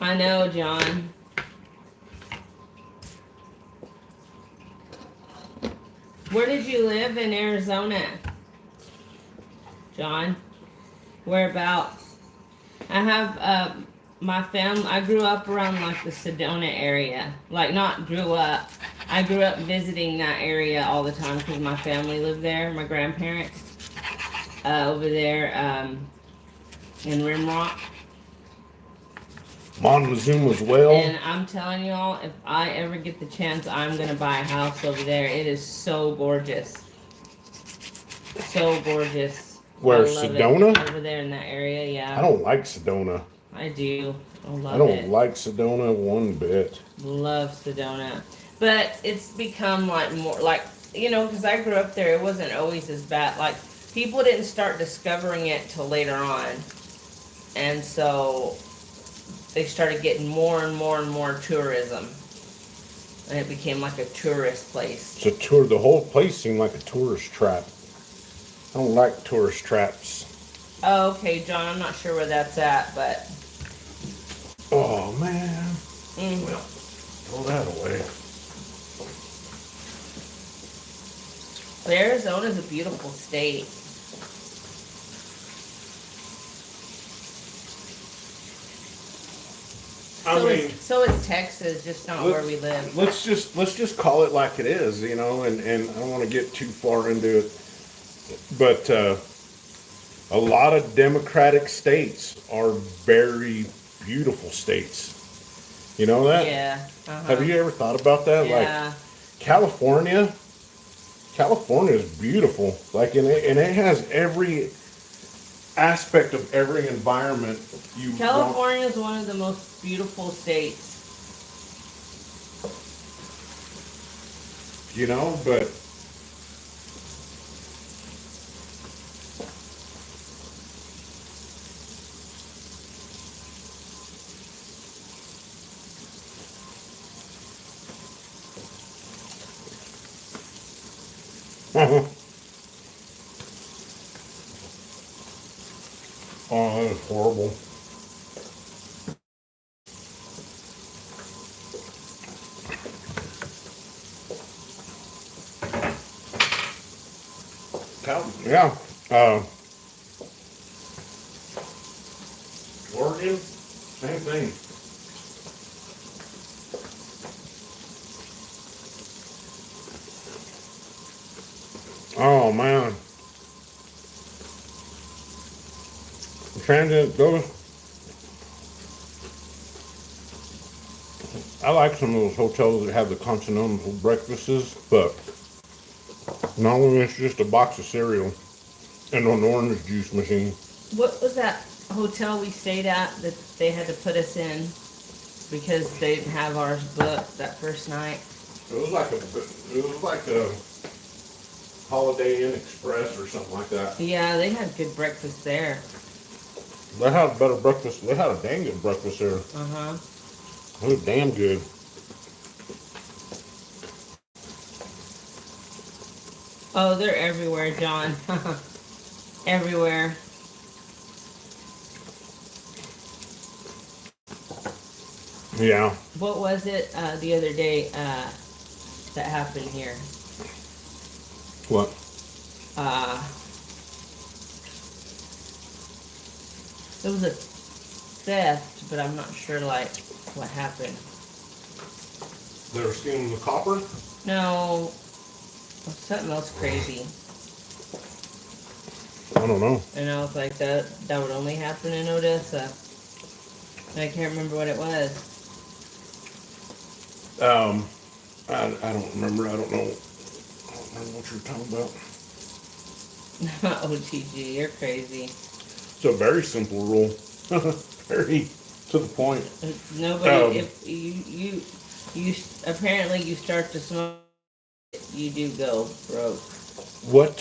I know, John. Where did you live in Arizona? John? Whereabouts? I have my family. I grew up around like the Sedona area. Like, not grew up. I grew up visiting that area all the time because my family lived there. My grandparents over there in Rimrock. Montezuma as well. And I'm telling y'all, if I ever get the chance, I'm gonna buy a house over there. It is so gorgeous. So gorgeous. Where, I love Sedona? it. Over there in that area, yeah. I don't like Sedona. I do. I love I don't it. like Sedona one bit. Love Sedona. But it's become like more, like, you know, because I grew up there, it wasn't always as bad. Like, people didn't start discovering it till later on. And so they started getting more and more and more tourism. And it became like a tourist place. It's a tour. The whole place seemed like a tourist trap. I don't like tourist traps. Oh, okay, John, I'm not sure where that's at, but... Oh, man. Well, throw that away. Arizona's a beautiful state. So is Texas, just not where we live. Let's just call it like it is, you know, and I don't want to get too far into it. But a lot of democratic states are very beautiful states. You know that? Yeah. Have you ever thought about that? Yeah. Like California is beautiful. Like, and it has every aspect of every environment you California is one of the most beautiful states. You know, but oh, that is horrible. Yeah. Oregon, same thing. Oh man. Transit those. I like some of those hotels that have the continental breakfasts, but Normally it's just a box of cereal and an orange juice machine. What was that hotel we stayed at that they had to put us in because they didn't have ours booked that first night? It was like a Holiday Inn Express or something like that. Yeah, they had good breakfast there. They had a better breakfast. They had a dang good breakfast there. Uh-huh. It was damn good. Oh, they're everywhere, John. Everywhere. Yeah. What was it the other day that happened here? What? Uh, there was a theft, but I'm not sure like what happened. They were stealing the copper? No, something else crazy. I don't know. And I was like, that would only happen in Odessa. And I can't remember what it was. I don't remember. I don't know. I don't remember what you're talking about. OTG, you're crazy. It's a very simple rule. Very to the point. Nobody, if you apparently you start to smoke, you do go broke. What,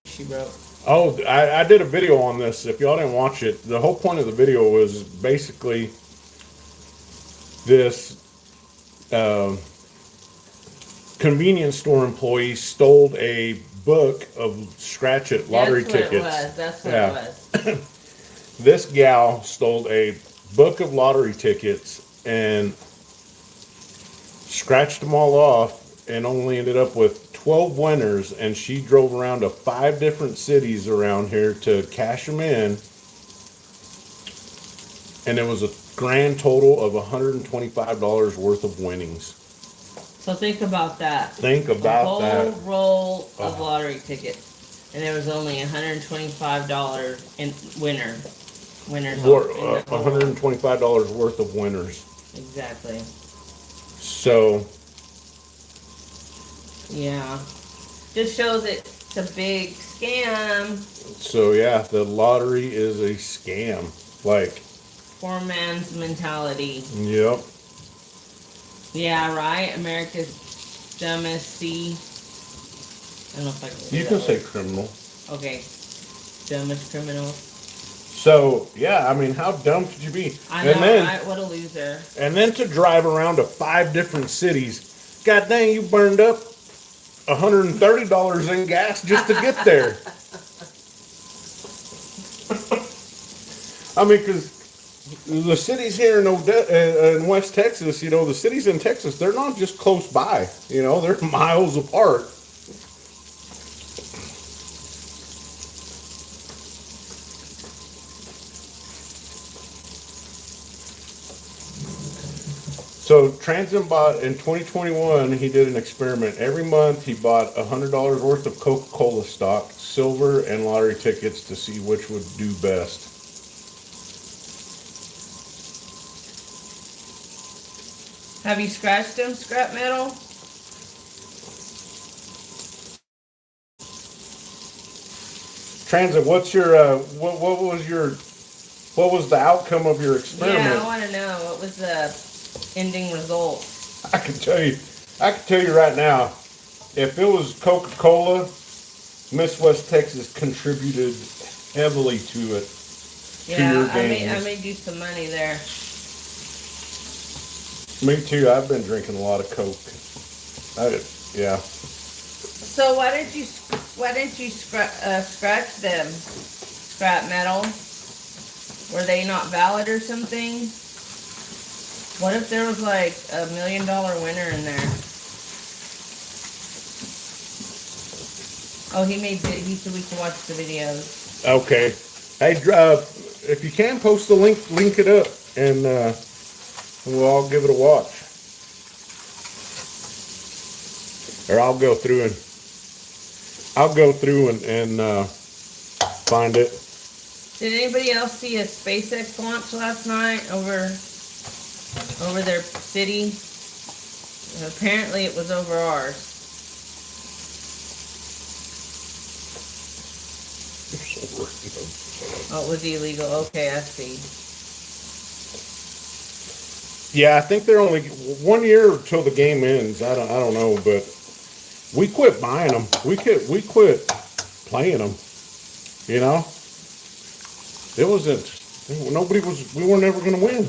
She broke. oh, I did a video on this. If y'all didn't watch it, the whole point of the video was basically this convenience store employee stole a book of scratch it lottery tickets. That's what it was. This gal stole a book of lottery tickets and scratched them all off and only ended up with 12 winners, and she drove around to 5 different cities around here to cash them in, and it was a grand total of $125 worth of winnings. So think about that. Think about that. A whole roll of lottery tickets, and there was only $125 in winners. $125 worth of winners. Exactly. So, yeah, just shows it's a big scam. so yeah, the lottery is a scam. Like, Poor man's mentality. yep. Yeah, right. America's dumbest C. I don't know if I can say You that can word. say criminal. Okay. Dumbest criminal. So, yeah, I mean, how dumb could you be? I know, and then, right? What a loser. And then to drive around to 5 different cities. God dang, you burned up $130 in gas just to get there. I mean, because the cities here in West Texas, you know, the cities in Texas, they're not just close by. You know, they're miles apart. So Transit bought in 2021. He did an experiment. Every month he bought $100 worth of Coca-Cola stock, silver, and lottery tickets to see which would do best. Have you scratched them, scrap metal? Transit, what's your what was the outcome of your experiment? Yeah, I want to know. What was the ending result? I can tell you right now. If it was Coca-Cola, Miss West Texas contributed heavily to it. Yeah, your I gains. made you some money there. Me too. I've been drinking a lot of Coke. Yeah. So why didn't you scratch them, scrap metal? Were they not valid or something? What if there was like $1 million winner in there? Oh, he said we can watch the videos. Okay. Hey, if you can, post the link it up, and we'll all give it a watch. Or I'll go through and find it. Did anybody else see a SpaceX launch last night over their city? And apparently it was over ours. Oh, it was illegal. Okay, I see. Yeah, I think they're only 1 year till the game ends. I don't know, but we quit buying them. We quit playing them. You know, it wasn't. Nobody was. We were never going to win.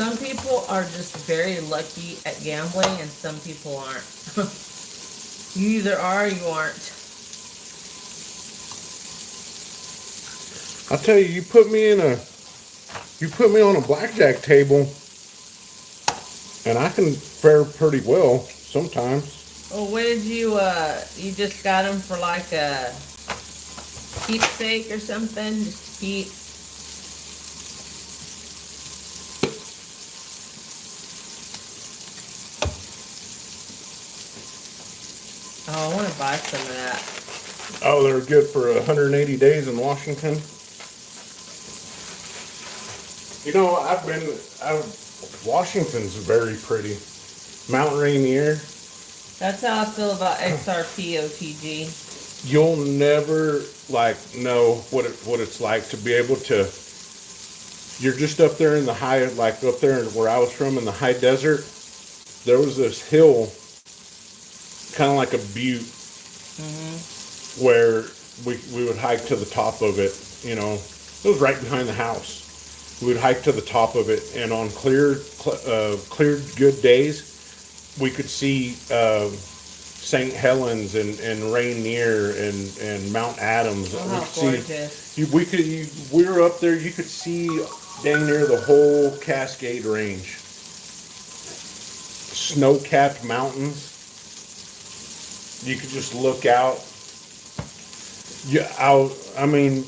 Some people are just very lucky at gambling, and some people aren't. You either are or you aren't. I tell you, you put me on a blackjack table, and I can fare pretty well sometimes. Well, what did you just got them for like a keepsake or something? Just to keep? Oh, I want to buy some of that. Oh, they're good for 180 days in Washington. You know, Washington's very pretty. Mount Rainier. That's how I feel about XRP OTG. You'll never know what it's like to be able to. You're just up there in the high, like up there where I was from in the high desert. There was this hill, kind of like a butte, where we would hike to the top of it. You know, it was right behind the house. We would hike to the top of it, and on clear good days, we could see St. Helens and Rainier and Mount Adams. Oh, how gorgeous! We were up there. You could see dang near the whole Cascade Range, snow-capped mountains. You could just look out. Yeah, I mean,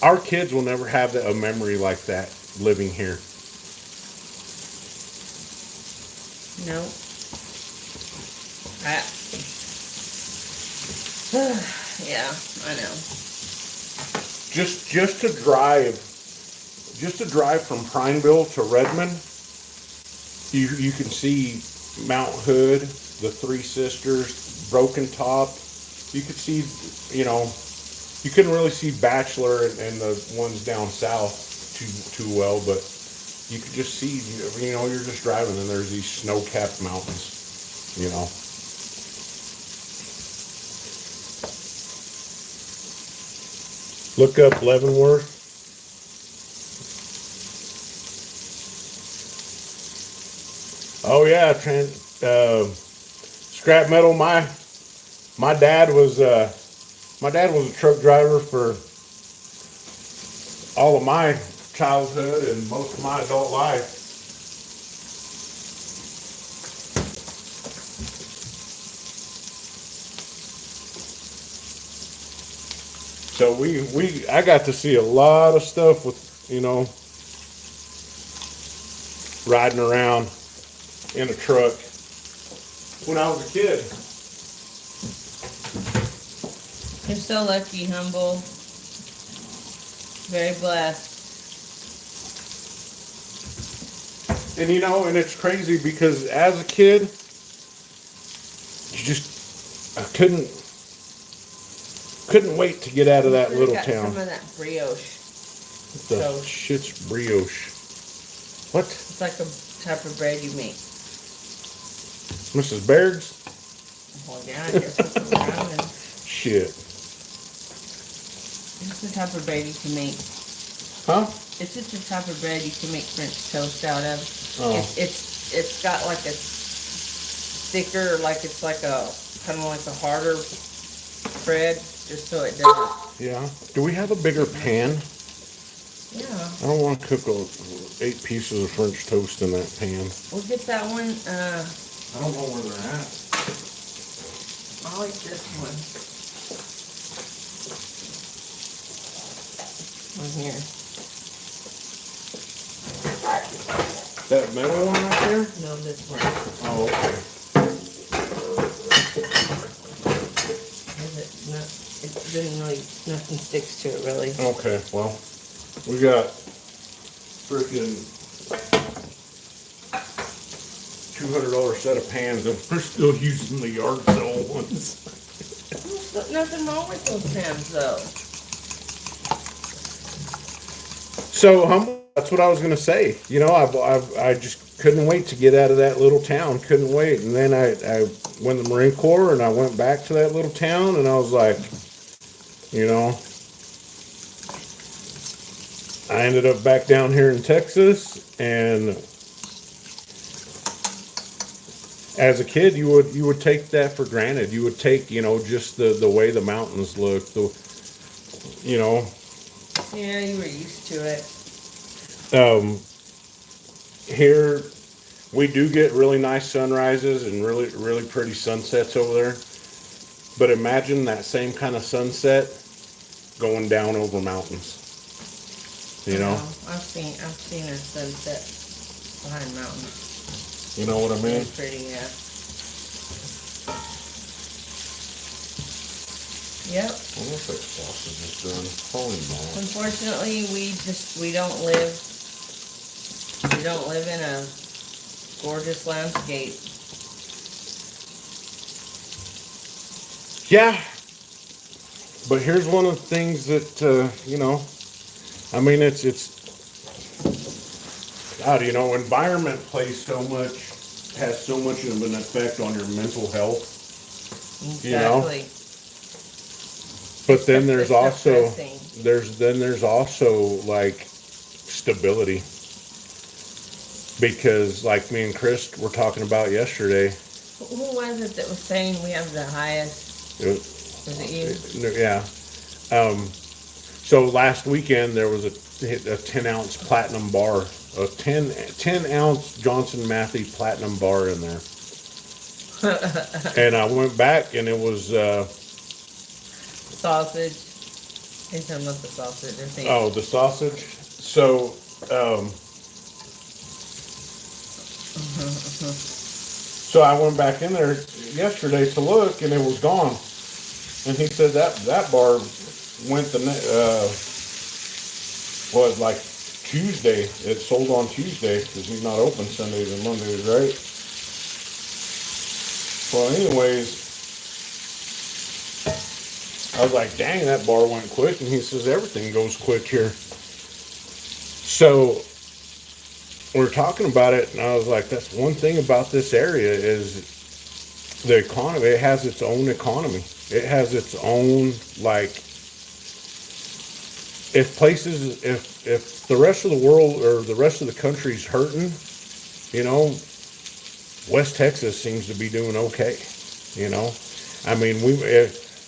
our kids will never have a memory like that living here. No. Yeah, I know. Just to drive from Prineville to Redmond, you can see Mount Hood, the Three Sisters, Broken Top. You could see, you couldn't really see Bachelor and the ones down south too well, but you could just see, you're just driving and there's these snow-capped mountains, Look up Leavenworth. Oh yeah, scrap metal. My dad was a truck driver for all of my childhood and most of my adult life. So I got to see a lot of stuff with, riding around in a truck when I was a kid. You're so lucky, Humble. Very blessed. And and it's crazy because as a kid, I couldn't wait to get out of that little town. Some of that brioche. What the shit's brioche? What? It's like a type of bread you make. Mrs. Baird's? Well, yeah, I guess that's what we're having. Shit. It's the type of bread you can make. Huh? It's just the type of bread you can make French toast out of. Oh. It's got like a thicker, like it's like a kind of like a harder bread, just so it doesn't. Yeah. Do we have a bigger pan? Yeah. I don't want to cook 8 pieces of French toast in that pan. We'll get that one. I don't know where they're at. I like this one. One here. That metal one right there? No, this one. Oh, okay. Is it? No, nothing sticks to it really. Okay, well, we got freaking $200 set of pans, and we're still using the yard sale ones. There's nothing wrong with those pans though. So humble. That's what I was gonna say. You know, I just couldn't wait to get out of that little town. Couldn't wait, and then I went to the Marine Corps, and I went back to that little town, and I was like, you know, I ended up back down here in Texas, and as a kid, you would take that for granted. You would take, you know, just the way the mountains look, you know. Yeah, you were used to it. Here we do get really nice sunrises and really pretty sunsets over there. But imagine that same kind of sunset going down over mountains. You know? I've seen a sunset behind mountains. You know what I mean? It's pretty, yeah. Yep. I wonder if that sausage is done. Holy moly. Unfortunately, we don't live in a gorgeous landscape. Yeah. But here's one of the things that you know, I mean, it's God, you know, environment has so much of an effect on your mental health. Exactly. You know? But then there's also like stability, because like me and Chris were talking about yesterday. Who was it that was saying we have the highest? Was it you? Yeah. So last weekend there was a 10-ounce platinum bar, a 10-ounce Johnson Matthey platinum bar in there. And I went back and it was sausage. You're talking about the sausage, I think. Oh, the sausage. So so I went back in there yesterday to look, and it was gone. And he said that bar went like Tuesday. It sold on Tuesday because he's not open Sundays and Mondays, right? Well, anyways, I was like, dang, that bar went quick. And he says, everything goes quick here. So we're talking about it, and I was like, that's one thing about this area is the economy. It has its own economy. It has its own, like, if the rest of the world or the rest of the country's hurting, you know, West Texas seems to be doing okay. You know, I mean,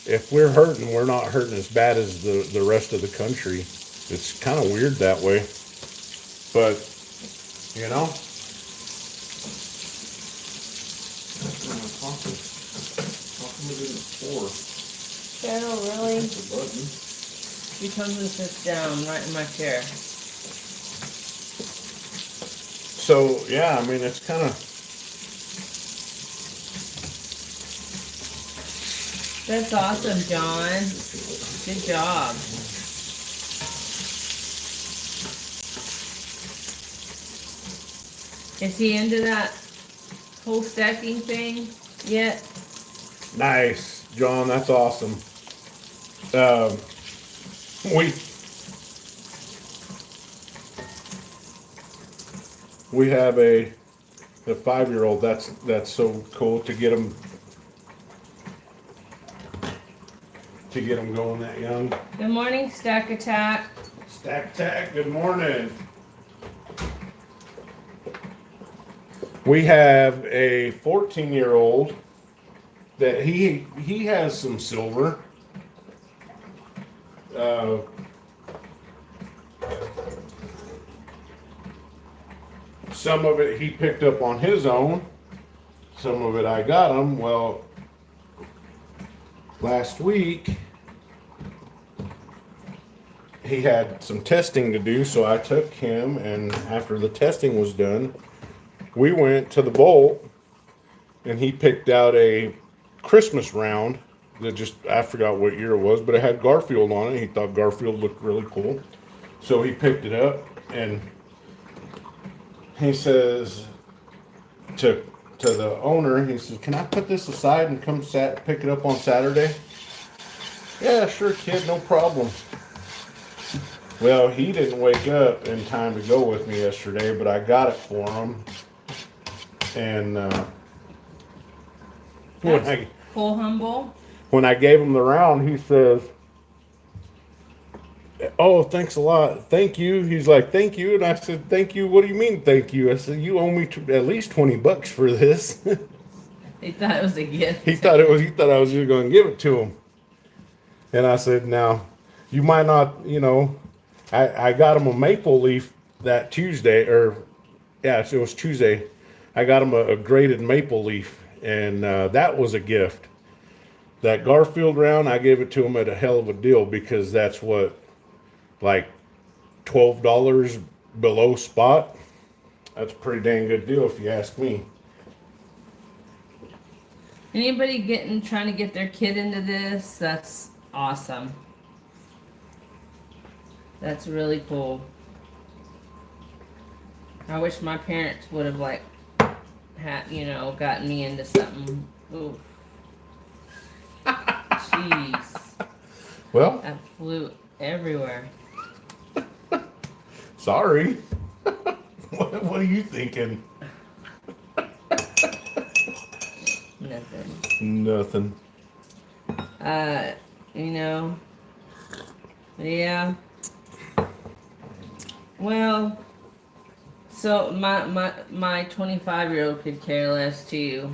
if we're hurting, we're not hurting as bad as the rest of the country. It's kind of weird that way, but you know. Cheryl, really? He comes and sits down right in my chair. So yeah, I mean, it's kind of. That's awesome, John. Good job. Is he into that whole stacking thing yet? Nice, John. That's awesome. We have a 5-year-old. That's so cool to get him going that young. Good morning, Stack Attack. Stack Attack. Good morning. We have a 14-year-old that he has some silver. Some of it he picked up on his own. Some of it I got him. Well, last week he had some testing to do, so I took him, and after the testing was done, we went to the vault, and he picked out a Christmas round that just, I forgot what year it was, but it had Garfield on it. He thought Garfield looked really cool. So he picked it up and he says to the owner, he says, "Can I put this aside and come pick it up on Saturday?" "Yeah, sure, kid, no problem." Well, he didn't wake up in time to go with me yesterday, but I got it for him. And when That's I cool, Humble. when I gave him the round, he says, "Oh, thanks a lot. Thank you." He's like, "Thank you." And I said, "Thank you. What do you mean, thank you?" I said, "You owe me at least $20 for this." He thought it was a gift. He thought I was just going to give it to him. And I said, "Now, you might not, I got him a maple leaf that Tuesday, or yeah, it was Tuesday. I got him a graded maple leaf, and that was a gift. That Garfield round, I gave it to him at a hell of a deal because that's what, like $12 below spot. That's a pretty dang good deal if you ask me." Anybody trying to get their kid into this? That's awesome. That's really cool. I wish my parents would have gotten me into something. Ooh. Jeez. Well, That flew everywhere. sorry. What are you thinking? Nothing. Nothing. Yeah. Well, so my 25-year-old could care less too.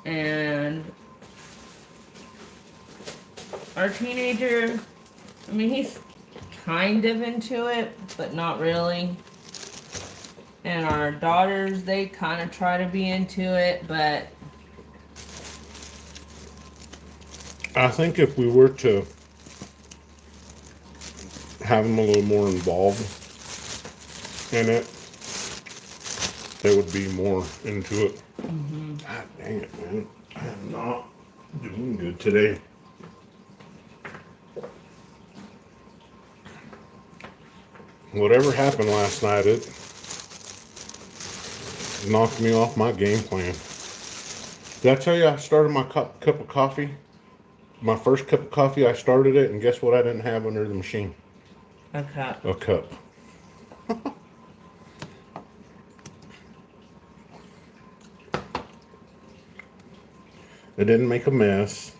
And our teenager, I mean, he's kind of into it, but not really. And our daughters, they kind of try to be into it, but I think if we were to have them a little more involved in it, they would be more into it. God dang it, man. I am not doing good today. Whatever happened last night, it knocked me off my game plan. Did I tell you I started my cup of coffee? My first cup of coffee, I started it, and guess what I didn't have under the machine? a cup. A cup. It didn't make a mess.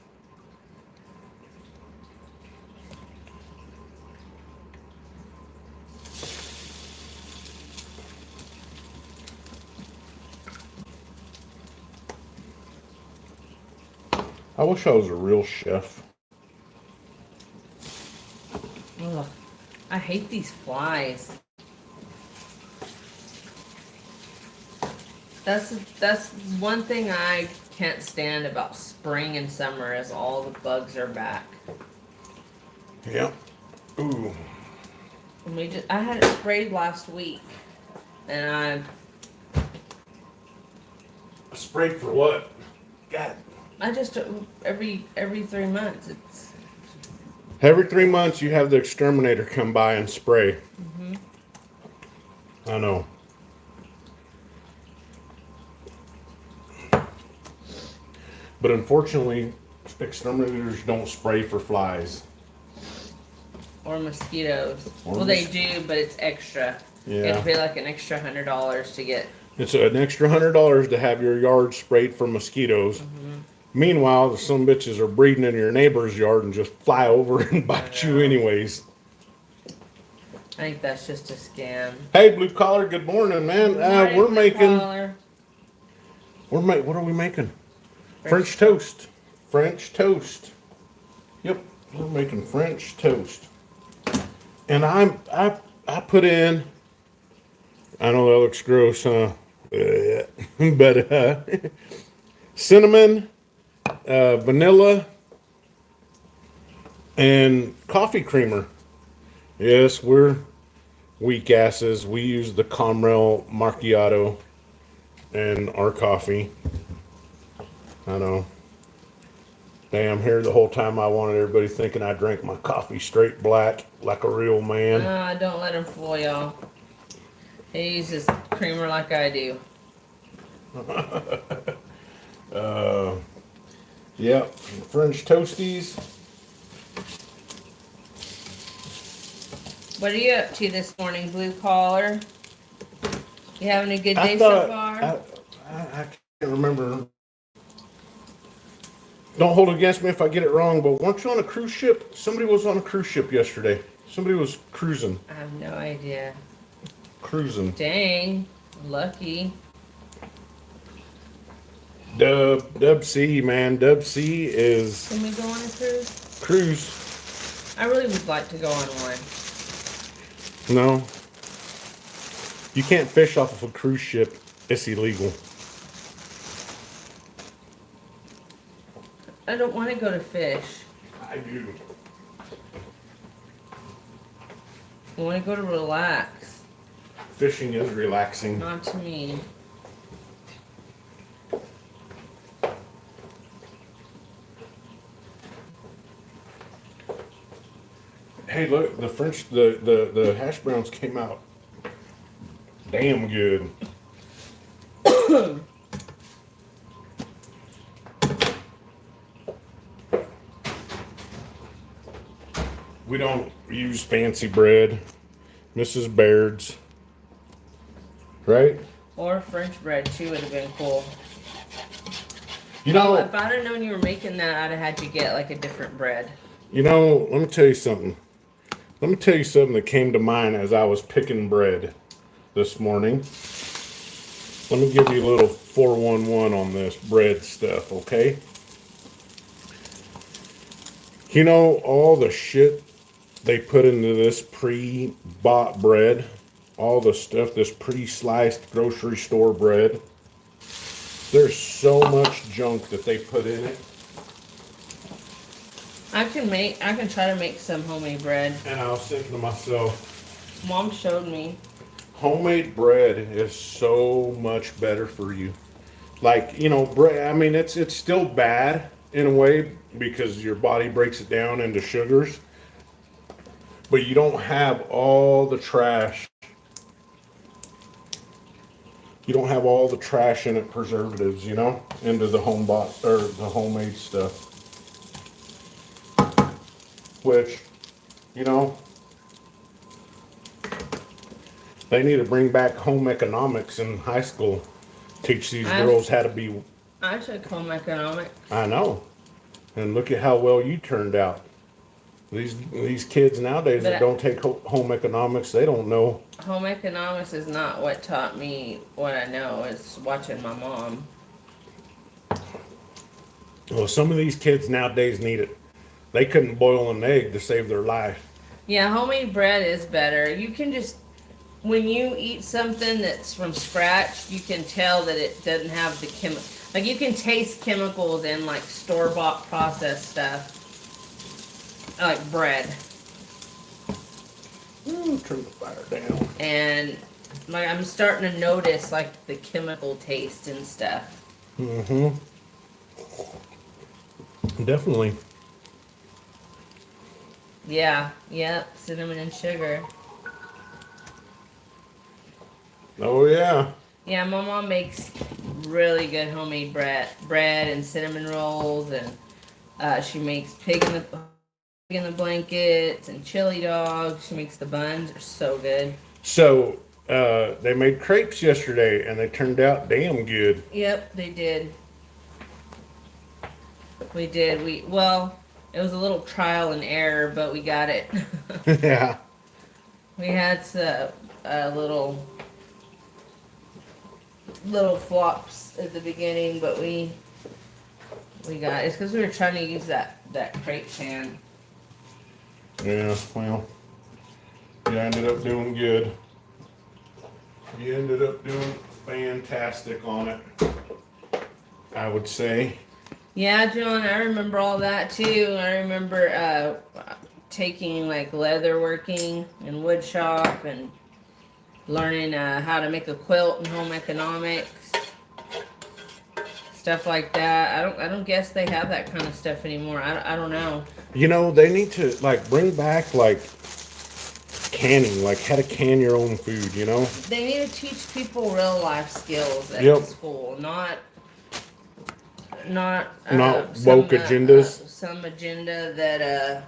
I wish I was a real chef. Ugh, I hate these flies. That's one thing I can't stand about spring and summer is all the bugs are back. Yeah. Ooh. And I had it sprayed last week, and Sprayed for what? God. I just every 3 months it's. Every 3 months you have the exterminator come by and spray. I know. But unfortunately, exterminators don't spray for flies. Or mosquitoes. Or Well, they do, but it's extra. You have Yeah. to pay like an extra $100 to get. It's an extra $100 to have your yard sprayed for mosquitoes. Meanwhile, the some bitches are breeding in your neighbor's yard and just fly over and bite you anyways. I think that's just a scam. Hey, blue collar, good morning, man. Morning, We're blue making. collar. What are we making? French toast. French toast. Yep, we're making French toast. And I put in. I know that looks gross, huh? But cinnamon, vanilla, and coffee creamer. Yes, we're weak asses. We use the Comrel Macchiato in our coffee. I know. Damn, here the whole time I wanted everybody thinking I drank my coffee straight black like a real man. Don't let him fool y'all. He uses creamer like I do. Yep, French toasties. What are you up to this morning, blue collar? You having a good day I so thought far? I can't remember. Don't hold it against me if I get it wrong, but weren't you on a cruise ship? Somebody was on a cruise ship yesterday. Somebody was cruising. I have no idea. Cruising. Dang, lucky. Dub C, man. Dub C is Can we go on a cruise? cruise. I really would like to go on one. No. You can't fish off of a cruise ship. It's illegal. I don't want to go to fish. I do. I want to go to relax. Fishing is relaxing. Not to me. Hey, look, the hash browns came out damn good. We don't use fancy bread. Mrs. Baird's. Right? Or French bread too would have been cool. You know, If I'd have known you were making that, I'd have had to get like a different bread. let me tell you something. Let me tell you something that came to mind as I was picking bread this morning. Let me give you a little 411 on this bread stuff, okay? You know all the shit they put into this pre-bought bread? All the stuff, this pre-sliced grocery store bread. There's so much junk that they put in it. I can try to make some homemade bread. And I was thinking to myself, Mom showed me. homemade bread is so much better for you. Like, bread, I mean, it's still bad in a way because your body breaks it down into sugars. But you don't have all the trash. You don't have all the trash in it, preservatives, into the home bought or the homemade stuff. Which, you know, they need to bring back home economics in high school. Teach these girls how to be. I took home economics. I know. And look at how well you turned out. These kids nowadays that don't take home economics, they don't know. Home economics is not what taught me what I know. It's watching my mom. Well, some of these kids nowadays need it. They couldn't boil an egg to save their life. Yeah, homemade bread is better. You can just, when you eat something that's from scratch, you can tell that it doesn't have the chemical. Like you can taste chemicals in like store-bought processed stuff. Like bread. Ooh, turn the fire down. And like I'm starting to notice like the chemical taste and stuff. Mm-hmm. Definitely. Yeah, cinnamon and sugar. Oh yeah. Yeah, my mom makes really good homemade bread and cinnamon rolls, and she makes pig in the blankets and chili dogs. She makes the buns; they're so good. So they made crepes yesterday, and they turned out damn good. Yep, they did. We did. Well, it was a little trial and error, but we got it. Yeah. We had some little flops at the beginning, but we got it. It's because we were trying to use that crepe pan. Yeah. Well, you ended up doing good. You ended up doing fantastic on it, I would say. Yeah, John, I remember all that too. I remember taking like leather working and wood shop and learning how to make a quilt and home economics. stuff like that. I don't guess they have that kind of stuff anymore. I don't know. You know, they need to like bring back like canning, like how to can your own food. You know. They need to teach people real life skills at Yep. school, not Not woke agendas. some agenda that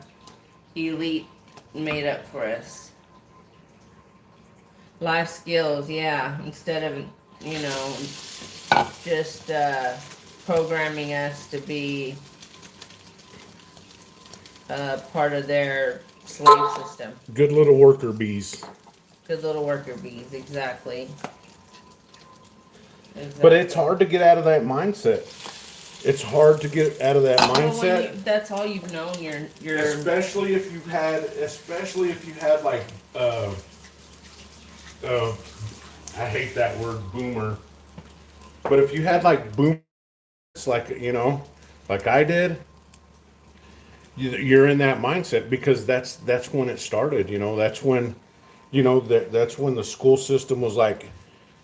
elite made up for us. Life skills, yeah. Instead of just programming us to be part of their slave system. Good little worker bees. Good little worker bees, exactly. But it's hard to get out of that mindset. It's hard to get out of that Well, mindset. that's all you've known. Your Especially if you had like uh, I hate that word boomer. But if you had like boomers, like like I did, you're in that mindset because that's when it started. That's when that's when the school system was like,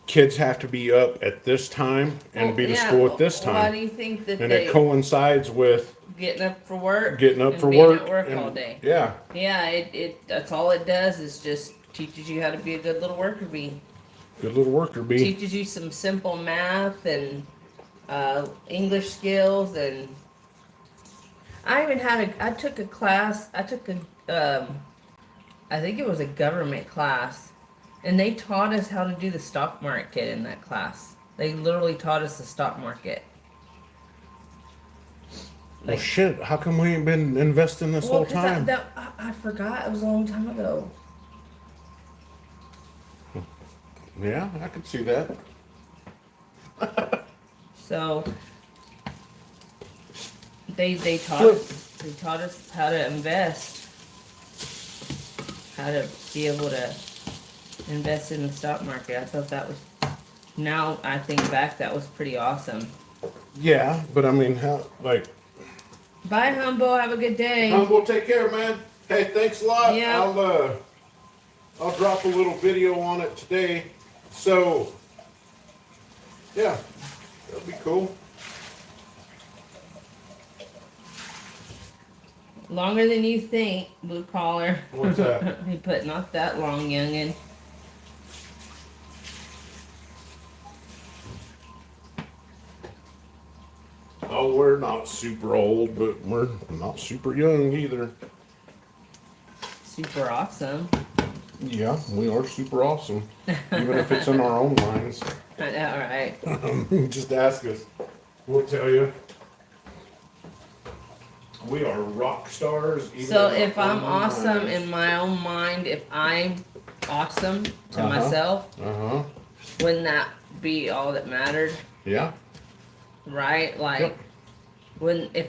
kids have to be up at this time and be to school at this Why time, do you think that and they it coincides with getting up for work, getting up and for being work, at work and, all day? Yeah, Yeah, it that's all it does is just teaches you how to be a good little worker bee. good little worker bee. Teaches you some simple math and English skills, and I took a class. I took a I think it was a government class, and they taught us how to do the stock market in that class. They literally taught us the stock market. Well, shit. How come we ain't been investing this whole 'cause time? I forgot. It was a long time ago. Yeah, I could see that. So they taught us how to invest, how to be able to invest in the stock market. I thought that was, now I think back, that was pretty awesome. Yeah, but I mean, how like? Bye, Humbo. Have a good day. We'll take care, man. Hey, thanks a lot. Yeah. I'll drop a little video on it today. So, yeah, that'll be cool. Longer than you think, blue collar. What's that? He put not that long, youngin. Oh, we're not super old, but we're not super young either. Super awesome. Yeah, we are super awesome, even if it's in our own minds. I know, right? Just ask us. We'll tell you. We are rock stars. Even So in our if I'm own awesome minds. in my own mind, if I'm awesome to myself, wouldn't that be all that mattered? Yeah. Right? Like, Yep. when if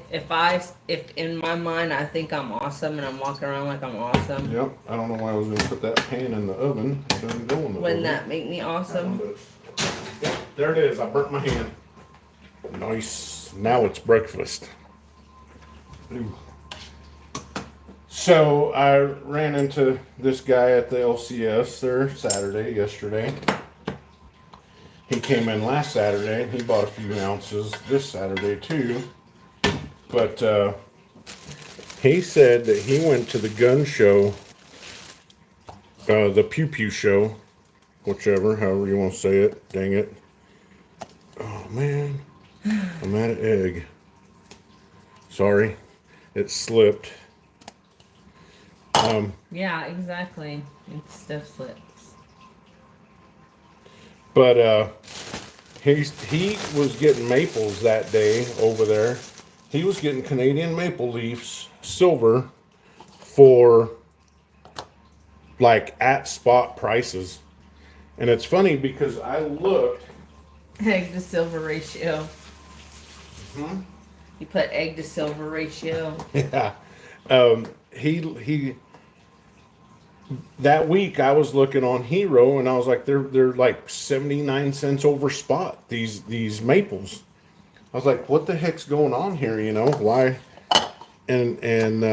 in my mind I think I'm awesome and I'm walking around like I'm awesome, Yep. I don't know why I was gonna put that pan in the oven. It doesn't go in the wouldn't oven. that make me awesome? Yep, there it is. I burnt my hand. Nice. Now it's breakfast. Ooh. So I ran into this guy at the LCS there yesterday. He came in last Saturday and he bought a few ounces this Saturday too. But he said that he went to the gun show, the Pew Pew show, whichever, however you want to say it. Dang it. Oh man, I'm out of egg. Sorry, it slipped. Yeah, exactly. Stuff slips. But he was getting maples that day over there. He was getting Canadian maple leaves, silver, for like at spot prices. And it's funny because I looked. Egg to silver ratio. Hmm? You put egg to silver ratio. Yeah. He that week I was looking on Hero and I was like, they're like 79 cents over spot, these maples. I was like, what the heck's going on here, Why? And and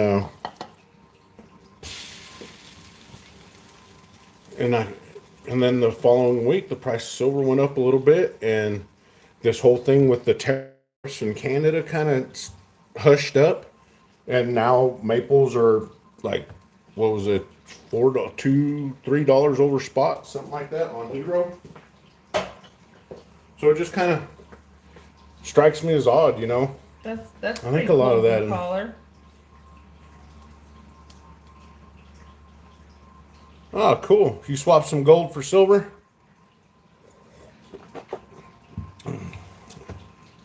then the following week the price of silver went up a little bit, and this whole thing with the in Canada kind of hushed up, and now maples are like, what was it, $4, $2, $3 over spot, something like that on Hero. So it just kind of strikes me as odd, you know. That's I think a lot of that. Collar. Oh, cool! You swap some gold for silver.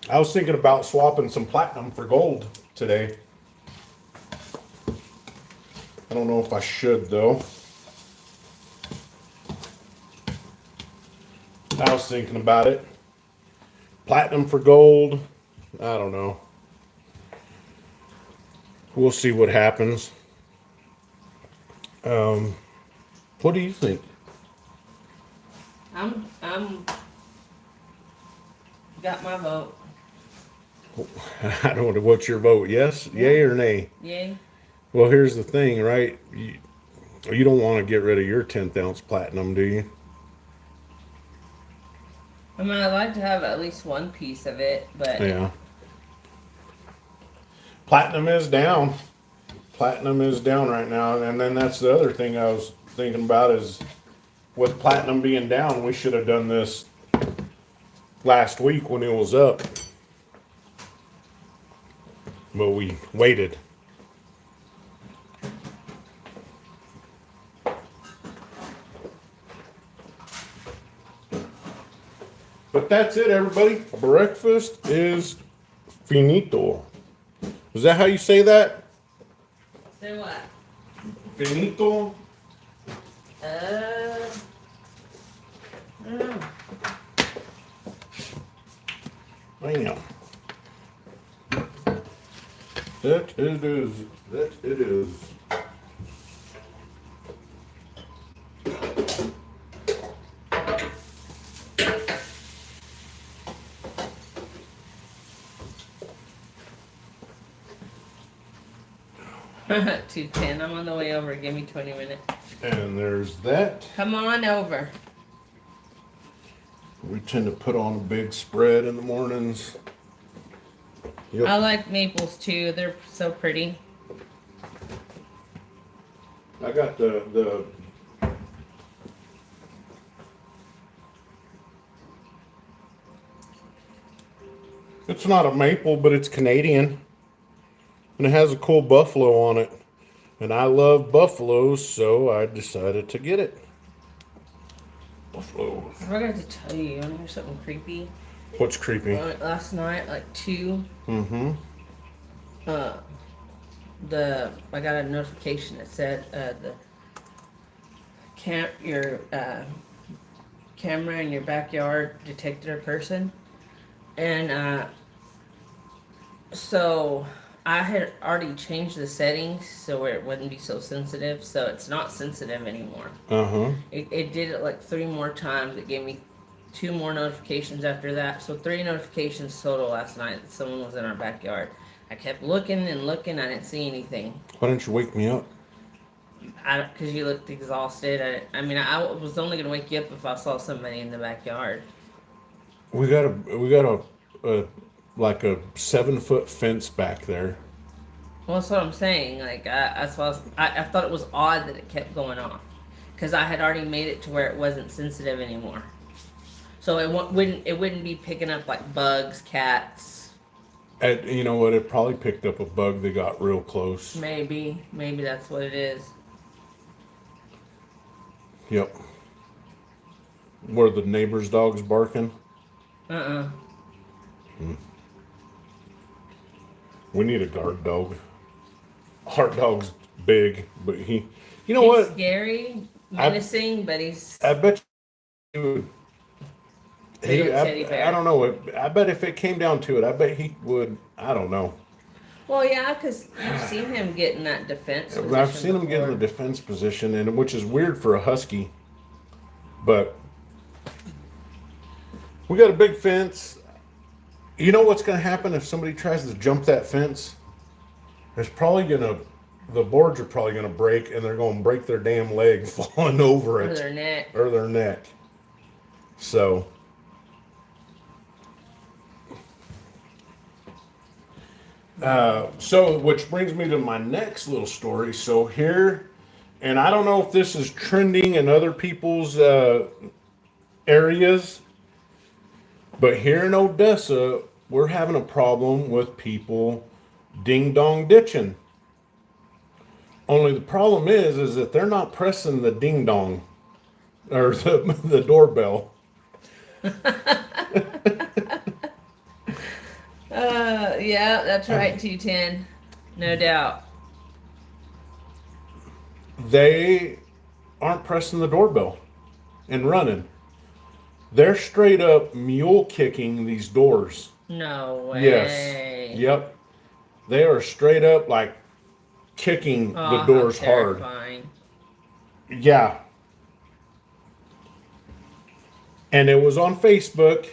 I was thinking about swapping some platinum for gold today. I don't know if I should though. I was thinking about it. Platinum for gold. I don't know. We'll see what happens. What do you think? I'm got my vote. I don't know. What's your vote? Yes, yay or nay? Yay. Well, here's the thing, right? You don't want to get rid of your 10th ounce platinum, do you? I mean, I'd like to have at least one piece of it, but Yeah. Platinum is down. Platinum is down right now, and then that's the other thing I was thinking about is with platinum being down, we should have done this last week when it was up. But we waited. But that's it, everybody. Breakfast is finito. Is that how you say that? say what? Finito? I don't know. Bam. That it is. That it is. $2.10. I'm on the way over. Give me 20 minutes. And there's that. Come on over. We tend to put on a big spread in the mornings. Yep. I like maples too. They're so pretty. I got the it's not a maple, but it's Canadian. And it has a cool buffalo on it. And I love buffaloes, so I decided to get it. Buffalo. I forgot to tell you. You want to hear something creepy? What's creepy? Last night, like 2. Mm-hmm. I got a notification that said your camera in your backyard detected a person, and so I had already changed the settings so where it wouldn't be so sensitive, so it's not sensitive anymore. Uh-huh. It did it like 3 more times. It gave me 2 more notifications after that, so 3 notifications total last night that someone was in our backyard. I kept looking and looking. I didn't see anything. Why didn't you wake me up? Because you looked exhausted. I mean, I was only gonna wake you up if I saw somebody in the backyard. We got a like a 7-foot fence back there. Well, that's what I'm saying. Like, that's why I thought it was odd that it kept going off, because I had already made it to where it wasn't sensitive anymore. So it wouldn't be picking up like bugs, cats. You know what? It probably picked up a bug that got real close. Maybe that's what it is. Yep. Were the neighbor's dogs barking? We need a guard dog. Our dog's big, but he's what? Scary, menacing, but he's. I bet he would. Teddy bear. I don't know. I bet if it came down to it, I bet he would. I don't know. Well, yeah, because you've seen him get in that defense position. I've seen him get in the defense position, and which is weird for a husky. But we got a big fence. You know what's going to happen if somebody tries to jump that fence? The boards are probably going to break, and they're going to break their damn leg falling over it. Or their neck. So So, which brings me to my next little story. So here, and I don't know if this is trending in other people's areas, but here in Odessa, we're having a problem with people ding dong ditching. Only the problem is that they're not pressing the ding dong or the doorbell. Yeah, that's right, 210. No doubt. They aren't pressing the doorbell and running. They're straight up mule kicking these doors. No Yes. way. Yep. They are straight up like kicking the Oh, how doors hard. terrifying. Yeah. And it was on Facebook.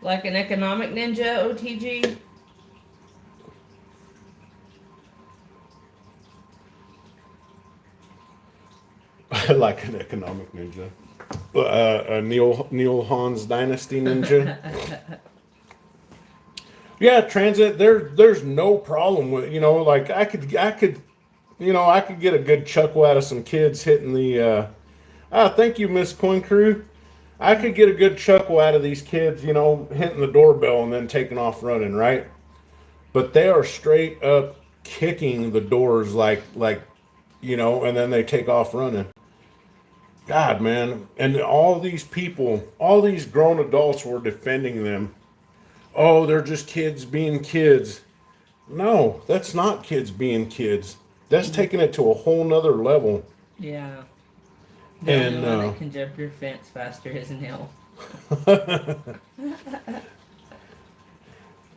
Like an economic ninja, OTG? Like an economic ninja. A Neil Hans Dynasty ninja. Yeah, transit. There's no problem with like I could I could get a good chuckle out of some kids hitting the. Thank you, Miss Coin Crew. I could get a good chuckle out of these kids, hitting the doorbell and then taking off running, right? But they are straight up kicking the doors and then they take off running. God, man. And all these people, all these grown adults were defending them. Oh, they're just kids being kids. No, that's not kids being kids. That's taking it to a whole nother level. Yeah. The And only one that can jump your fence faster is Neil.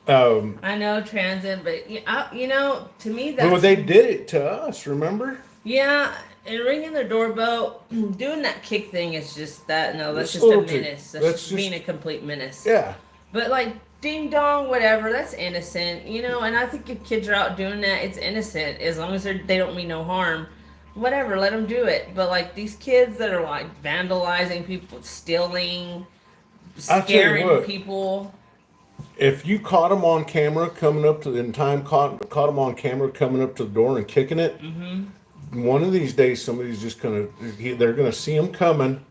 I know transit, but to me that's. well, they did it to us, remember? Yeah, and ringing the doorbell, doing that kick thing is just that. No, that's It's just a little too- menace. that's That's just just- being a complete menace. Yeah. But like ding dong, whatever, that's innocent, And I think if kids are out doing that, it's innocent as long as they don't mean no harm. Whatever, let them do it. But like these kids that are like vandalizing people, stealing, I'll tell you scaring what. people. If you caught them on camera coming up to caught them on camera coming up to the door and kicking it, one of these days somebody's just they're gonna see them coming.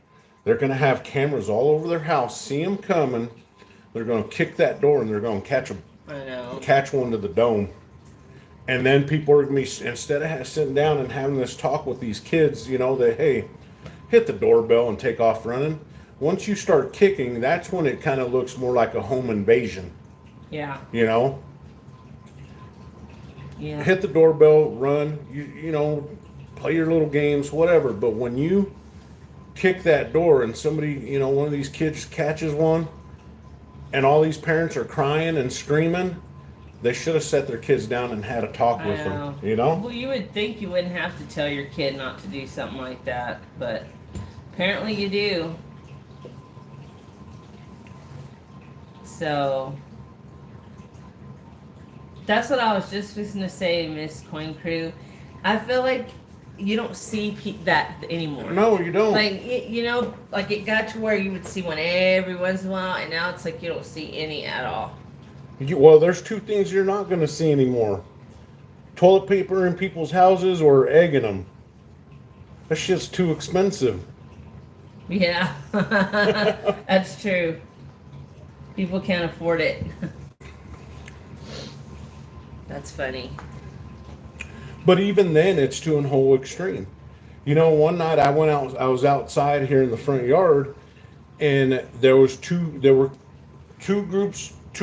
They're gonna have cameras all over their house, see them coming. They're gonna kick that door and they're gonna catch one to the dome. And then people are gonna be, instead of sitting down and having this talk with these kids, that hey, hit the doorbell and take off running. Once you start kicking, that's when it kind of looks more like a home invasion. Yeah. Yeah. Hit the doorbell, run, play your little games, whatever. But when you kick that door and somebody, one of these kids catches one and all these parents are crying and screaming, they should have set their kids down and had a talk with them, Well, you would think you wouldn't have to tell your kid not to do something like that, but apparently you do. So that's what I was just fixing to say, Miss Coin Crew. I feel like you don't see that anymore. No, you don't. Like, like it got to where you would see one every once in a while, and now it's like you don't see any at all. Well, there's two things you're not going to see anymore. Toilet paper in people's houses or egg in them. That shit's too expensive. Yeah, that's true. People can't afford it. That's funny. But even then, it's to a whole extreme. One night I was outside here in the front yard, and there were two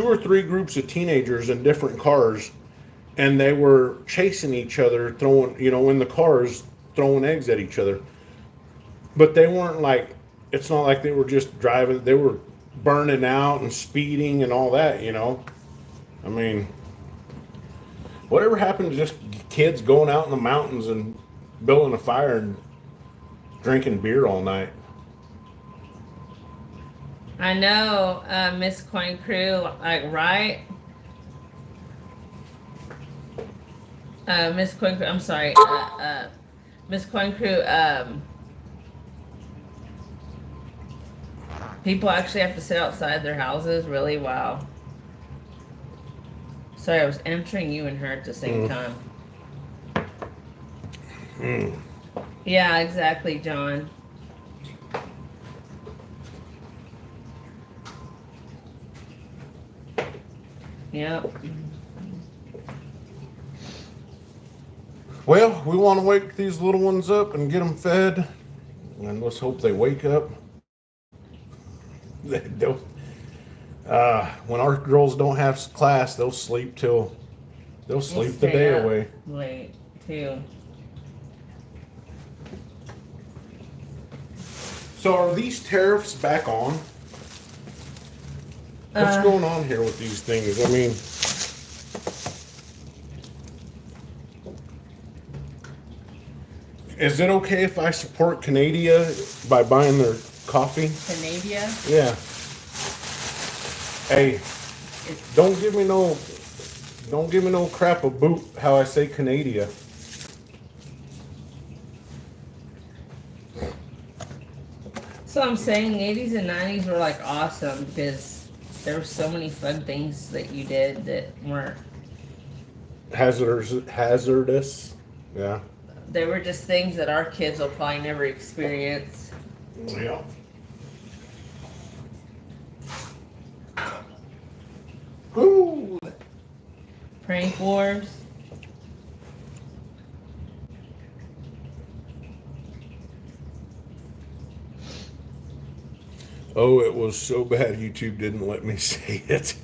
or three groups of teenagers in different cars, and they were chasing each other, throwing, in the cars, throwing eggs at each other. But they weren't like, it's not like they were just driving, they were burning out and speeding and all that, I mean, whatever happened to just kids going out in the mountains and building a fire and drinking beer all night? I know, Miss Coin Crew, like, right? Miss Coin Crew, I'm sorry, Miss Coin Crew, people actually have to sit outside their houses? Really? Wow. Sorry, I was answering you and her at the same time. Yeah, exactly, John. Yep. Well, we want to wake these little ones up and get them fed, and let's hope they wake up. They'll, when our girls don't have class, they'll sleep the day away. Late too. So are these tariffs back on? What's going on here with these things? I mean, is it okay if I support Canada by buying their coffee? Canada? Yeah. Hey, don't give me no crap about how I say Canada. So I'm saying 80s and 90s were like awesome because there were so many fun things that you did that weren't. Hazardous. Yeah. They were just things that our kids will probably never experience. Yeah. Woo. Prank wars. Oh, it was so bad YouTube didn't let me say it.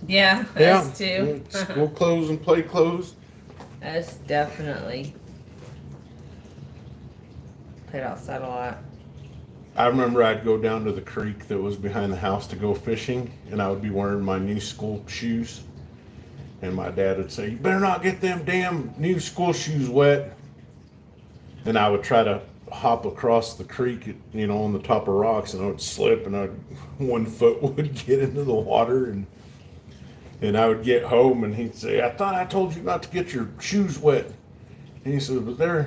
Yeah, us too. School clothes and play clothes. Us definitely. Played outside a lot. I remember I'd go down to the creek that was behind the house to go fishing, and I would be wearing my new school shoes. And my dad would say, "You better not get them damn new school shoes wet." And I would try to hop across the creek, on the top of rocks, and I would slip, and one foot would get into the water, and I would get home, and he'd say, "I thought I told you not to get your shoes wet." And he said, "But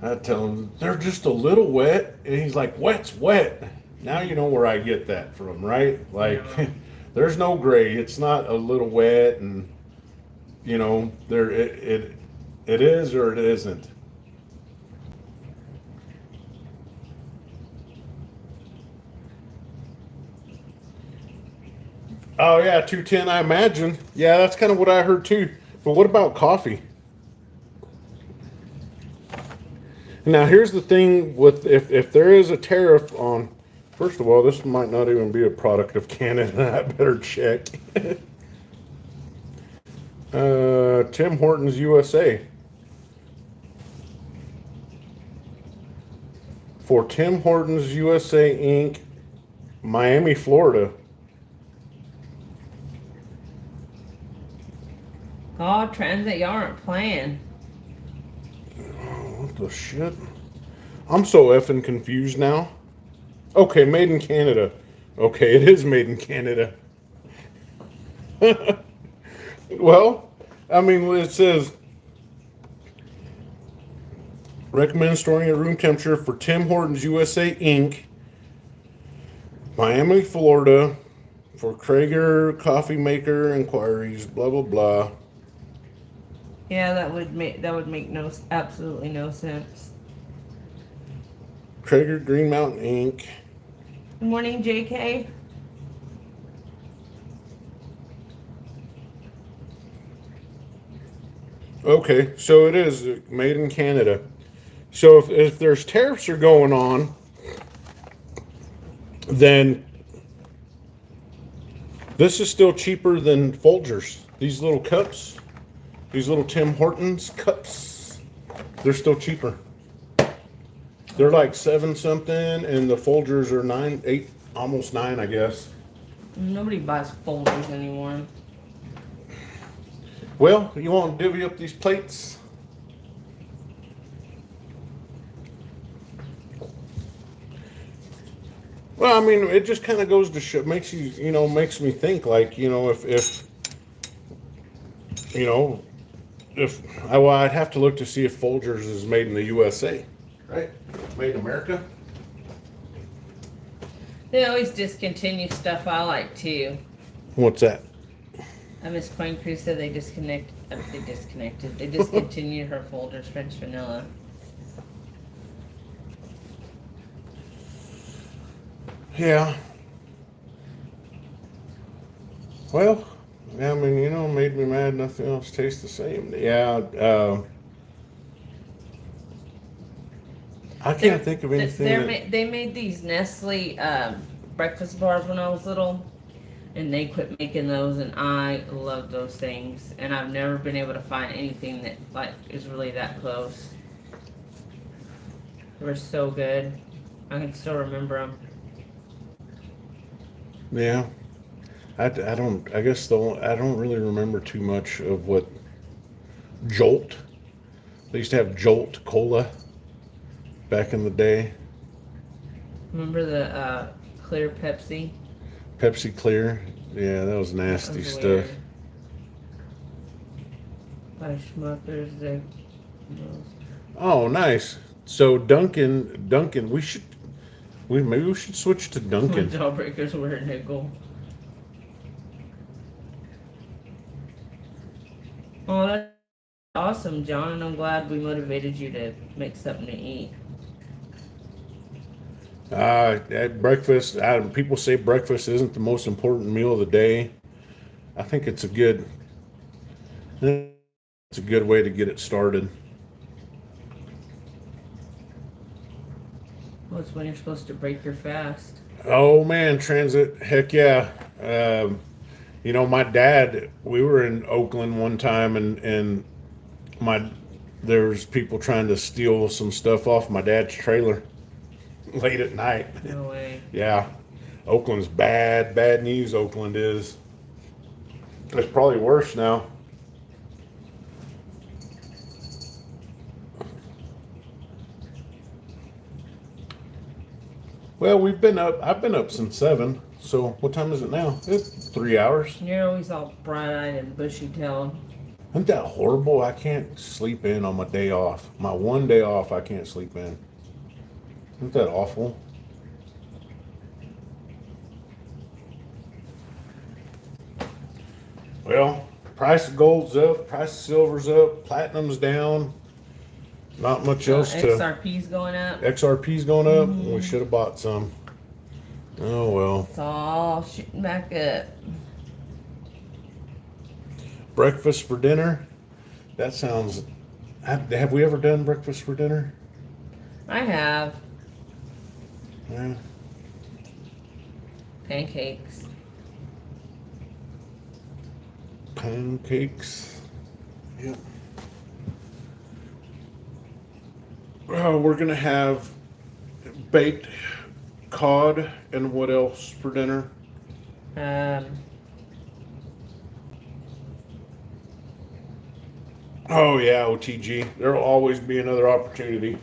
I'd tell him, "They're just a little wet." And he's like, "Wet's wet." Now you know where I get that from, right? Like, there's no gray. It's not a little wet, and there it is or it isn't. Oh yeah, 210. I imagine. Yeah, that's kind of what I heard too. But what about coffee? Now here's the thing with if there is a tariff on. First of all, this might not even be a product of Canada. I better check. Tim Hortons USA. For Tim Hortons USA Inc., Miami, Florida. Oh, transit, y'all aren't playing. What the shit? I'm so effing confused now. Okay, made in Canada. Okay, it is made in Canada. Well, I mean, it says recommend storing at room temperature for Tim Hortons USA Inc., Miami, Florida, for Krager coffee maker inquiries. Blah blah blah. Yeah, that would make absolutely no sense. Krager Green Mountain Inc. Good morning, JK. Okay, so it is made in Canada. So if there's tariffs are going on, then this is still cheaper than Folgers. These little cups, these little Tim Hortons cups, they're still cheaper. They're like 7 something, and the Folgers are 9, 8, almost 9, I guess. Nobody buys Folgers anymore. Well, you want to divvy up these plates? Well, I mean, it just kind of goes to show, makes me think, like, I'd have to look to see if Folgers is made in the USA, right? Made in America. They always discontinue stuff I like too. What's that? Miss Coin Crew said they disconnected. They discontinued her Folgers French vanilla. Yeah. Well, I mean, made me mad. Nothing else tastes the same. Yeah. I can't think of anything. They made these Nestle breakfast bars when I was little, and they quit making those, and I love those things. And I've never been able to find anything that like is really that close. They were so good. I can still remember them. Yeah. I don't. I guess I don't really remember too much of what Jolt. They used to have Jolt Cola back in the day. Remember the clear Pepsi? Pepsi Clear. Yeah, that was nasty That was stuff. weird. By Schmuckers, Oh, nice. So Dunkin', maybe we should switch to Dunkin'. Jawbreakers were a nickel. Oh, that's awesome, John, and I'm glad we motivated you to make something to eat. At breakfast, people say breakfast isn't the most important meal of the day. I think it's a good way to get it started. Well, it's when you're supposed to break your fast. Oh man, transit, heck yeah. My dad, we were in Oakland one time and there's people trying to steal some stuff off my dad's trailer late at night. No way. Yeah. Oakland's bad news, Oakland is. It's probably worse now. Well, I've been up since 7. So what time is it now? It's 3 hours. You're always all bright-eyed and bushy-tailed. Isn't that horrible? I can't sleep in on my day off. My one day off, I can't sleep in. Isn't that awful? Well, price of gold's up, price of silver's up, platinum's down. Not much else to. XRP's going up. XRP's going up. We should have bought some. Oh well. It's all shooting back up. Breakfast for dinner. That sounds. Have we ever done breakfast for dinner? I have Yeah. pancakes. Pancakes. Yep. We're gonna have baked cod and what else for dinner? Oh yeah, OTG. There'll always be another opportunity.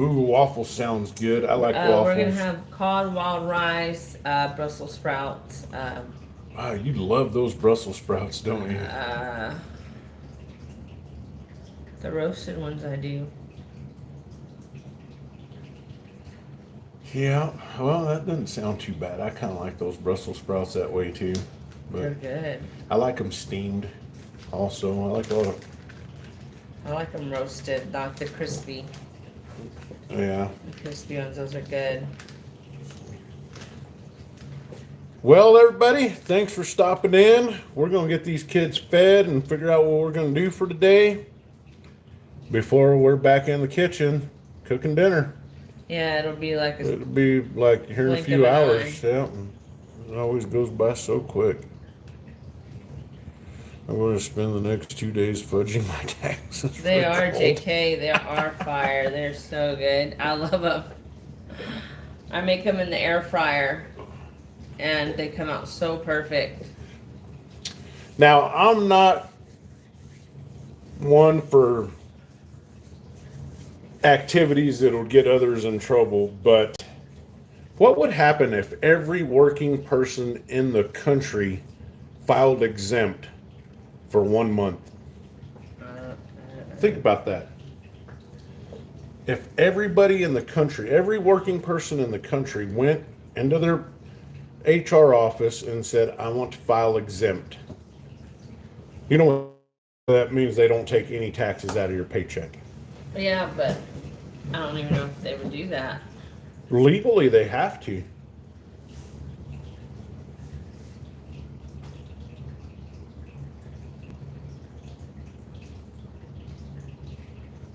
Ooh, waffles sounds good. I like waffles. We're gonna have cod, wild rice, Brussels sprouts. Wow, you love those Brussels sprouts, don't you? The roasted ones I do. Yeah, well, that doesn't sound too bad. I kind of like those Brussels sprouts that way too. They're But good. I like them steamed also. I like all the, I like them roasted, not the crispy. yeah. The crispy ones, those are good. Well, everybody, thanks for stopping in. We're going to get these kids fed and figure out what we're going to do for today before we're back in the kitchen cooking dinner. Yeah, it'll be like It'll be like here in a blink few of an hours. Yeah, it always goes by so quick. I'm going to spend the next 2 days fudging my taxes. They for are, gold. JK. They are fire. They're so good. I love them. I make them in the air fryer, and they come out so perfect. Now, I'm not one for activities that'll get others in trouble, but what would happen if every working person in the country filed exempt for 1 month? Think about that. If everybody in the country, every working person in the country went into their HR office and said, I want to file exempt, you know what that means? They don't take any taxes out of your paycheck. Yeah, but I don't even know if they would do that. Legally, they have to.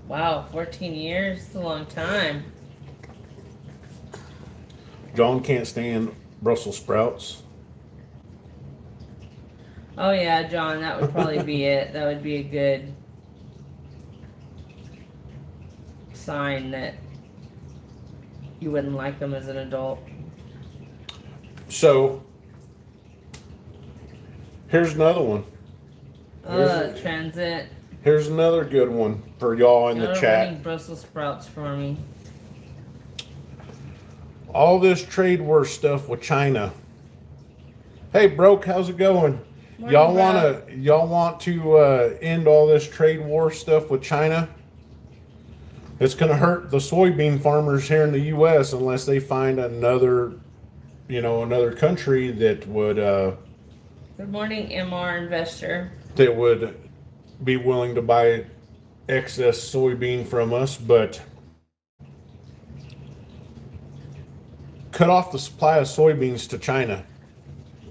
Wow, 14 years is a long time. John can't stand Brussels sprouts. Oh yeah, John, that would probably be it. That would be a good sign that you wouldn't like them as an adult. So, here's another one. Transit. Here's another good one for y'all in the Y'all are chat. running Brussels sprouts for me. All this trade war stuff with China. Hey, broke, how's it going? Morning, y'all want to end all this trade war stuff with China? It's going to hurt the soybean farmers here in the U.S. unless they find another country that would Good morning, MR investor. that would be willing to buy excess soybean from us, but cut off the supply of soybeans to China.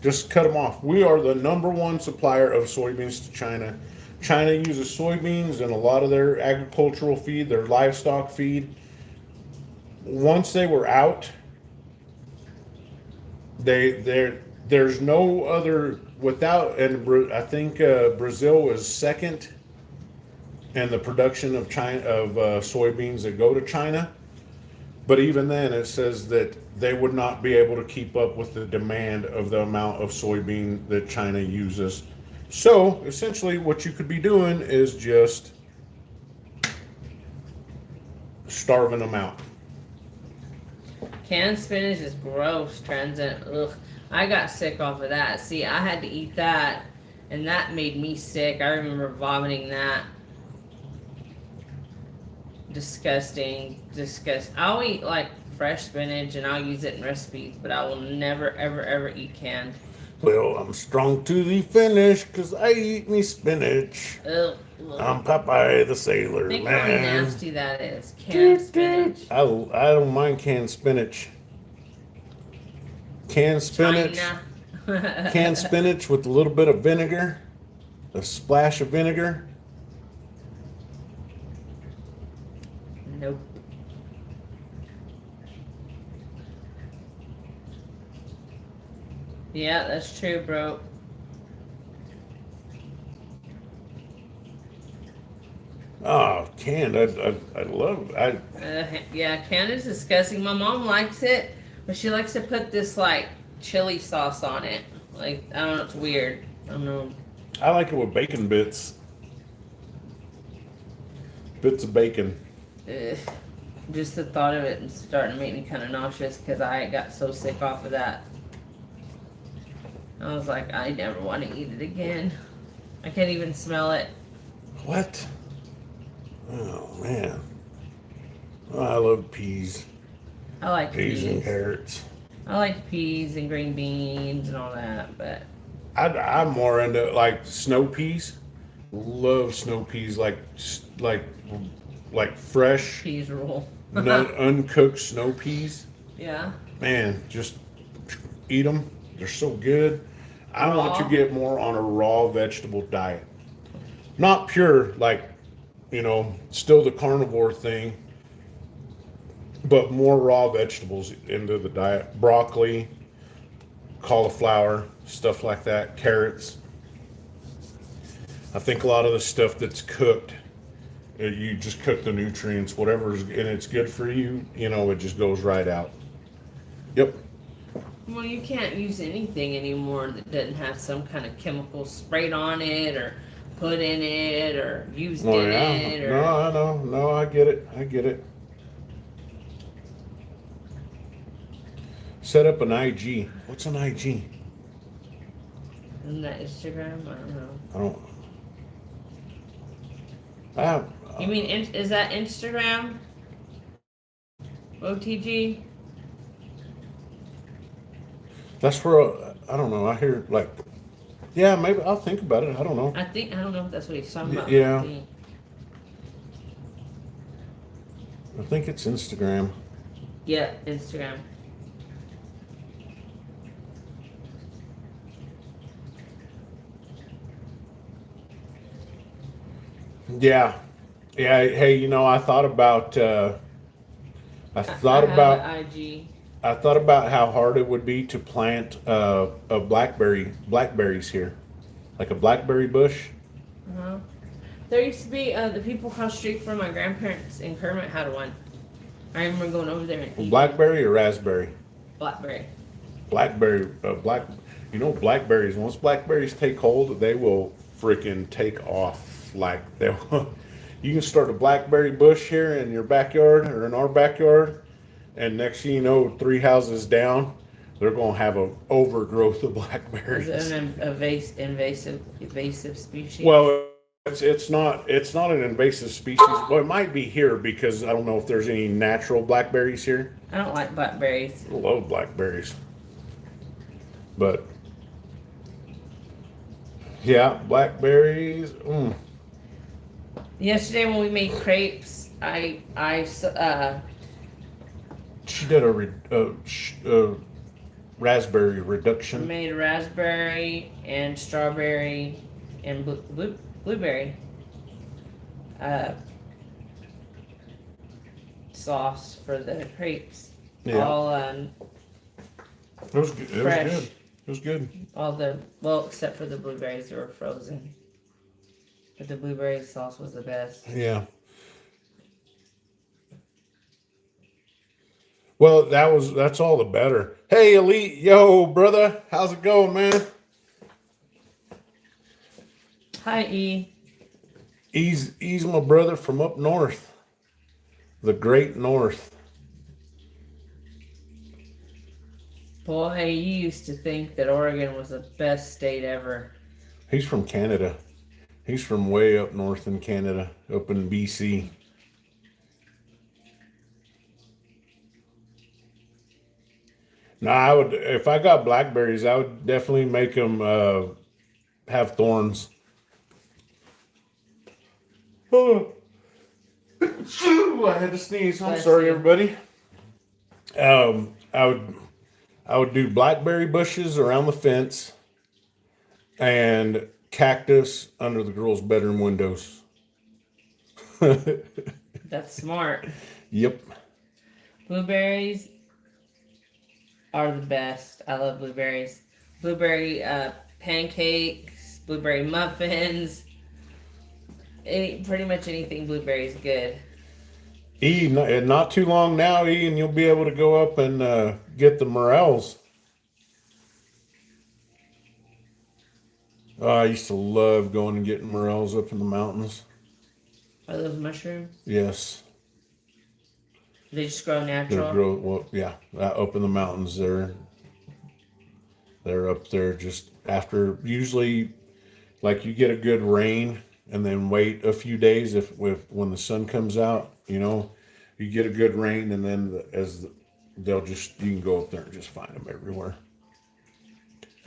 Just cut them off. We are the #1 supplier of soybeans to China. China uses soybeans in a lot of their agricultural feed, their livestock feed. Once they were out, there's no other without, and I think Brazil is second in the production of soybeans that go to China. But even then, it says that they would not be able to keep up with the demand of the amount of soybean that China uses. So essentially, what you could be doing is just starving them out. Canned spinach is gross, Transit. Ugh. I got sick off of that. See, I had to eat that, and that made me sick. I remember vomiting that. Disgusting. I'll eat like fresh spinach and I'll use it in recipes, but I will never, ever eat canned. Well, I'm strong to the finish because I eat me spinach. Ugh. I'm Popeye the Sailor, Think man. how nasty that is. Canned spinach. I don't mind canned spinach. Canned spinach. China. Canned spinach with a little bit of vinegar, a splash of vinegar. Nope. Yeah, that's true, bro. Oh, canned. I love it. Yeah, canned is disgusting. My mom likes it, but she likes to put this like chili sauce on it. Like, I don't know, it's weird. I don't know. I like it with bacon bits. Bits of bacon. Ugh. Just the thought of it is starting to make me kind of nauseous because I got so sick off of that. I was like, I never want to eat it again. I can't even smell it. What? Oh, man. Oh, I love peas. I like Peas and peas. carrots. I like peas and green beans and all that, but I'm more into like snow peas. Love snow peas, like fresh, peas rule. uncooked snow peas. Yeah. Man, just eat them. They're so good. I want to Raw? get more on a raw vegetable diet. Not pure, like, still the carnivore thing, but more raw vegetables into the diet. Broccoli, cauliflower, stuff like that, carrots. I think a lot of the stuff that's cooked, you just cook the nutrients, whatever's, and it's good for you, it just goes right out. Yep. Well, you can't use anything anymore that doesn't have some kind of chemical sprayed on it or put in it or used Oh, in yeah. it. Or... No, I know. No, I get it. Set up an IG. What's an IG? Isn't that Instagram? I don't know. I don't. I have. You mean, is that Instagram? OTG. That's where I don't know. I hear like, yeah, maybe I'll think about it. I don't know. I don't know if that's what he's talking about. Yeah, I think it's Instagram. Yeah, Instagram. Yeah, yeah. Hey, I thought about. I I thought have about. an IG. I thought about how hard it would be to plant a blackberries here, like a blackberry bush. Uh-huh. There used to be the people across the street from my grandparents in Kermit had one. I remember going over there and eating Blackberry or raspberry? blackberry. Blackberry, black. Blackberries. Once blackberries take hold, they will freaking take off. Like they, you can start a blackberry bush here in your backyard or in our backyard, and next thing you know, 3 houses down, they're gonna have an overgrowth of Is it blackberries. an invasive species? Well, it's not an invasive species. Well, it might be here because I don't know if there's any natural blackberries here. I don't like blackberries. I love blackberries, but yeah, blackberries. Yesterday when we made crepes, She did a raspberry reduction. made raspberry and strawberry and blueberry uh, sauce for the crepes. Yeah, All it was good. It fresh. was good. It was good. Well, except for the blueberries, they were frozen. But the blueberry sauce was the best. Yeah. Well, that's all the better. Hey, Elite, yo, brother, how's it going, man? Hi, E. He's my brother from up north, the great north. Boy, you used to think that Oregon was the best state ever. He's from Canada. He's from way up north in Canada, up in BC. No, I would if I got blackberries, I would definitely make them have thorns. Oh, I had to sneeze. I'm Bless sorry, you. everybody. Um, I would I would do blackberry bushes around the fence and cactus under the girls' bedroom windows. That's smart. Yep. Blueberries are the best. I love blueberries. Blueberry pancakes, blueberry muffins. Pretty much anything blueberry is good. Not too long now, and you'll be able to go up and get the morels. Oh, I used to love going and getting morels up in the mountains. Are those mushrooms? Yes, They just grow they natural. grow. Well, yeah, up in the mountains. They're up there just after usually like you get a good rain and then wait a few days when the sun comes out. You get a good rain and then you can go up there and just find them everywhere.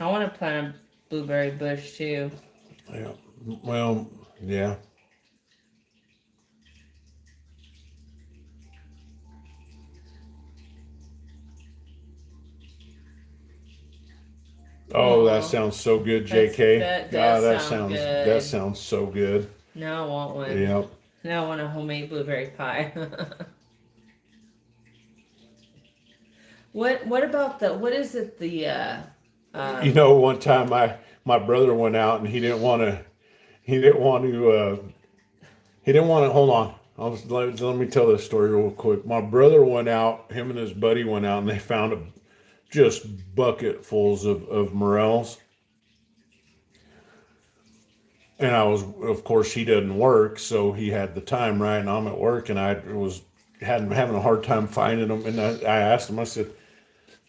I want to plant a blueberry bush too. Yeah. Well, yeah. Oh, that Aw, sounds so good, JK. that God, does sound that good. sounds so good. Now I want one. Yep. Now I want a homemade blueberry pie. What about what is it One time my brother went out and he didn't want to hold on. Let me tell this story real quick. My brother went out, him and his buddy went out and they found just bucketfuls of morels. And of course, he doesn't work, so he had the time, right? And I'm at work, and I was having a hard time finding them. And I asked him, I said,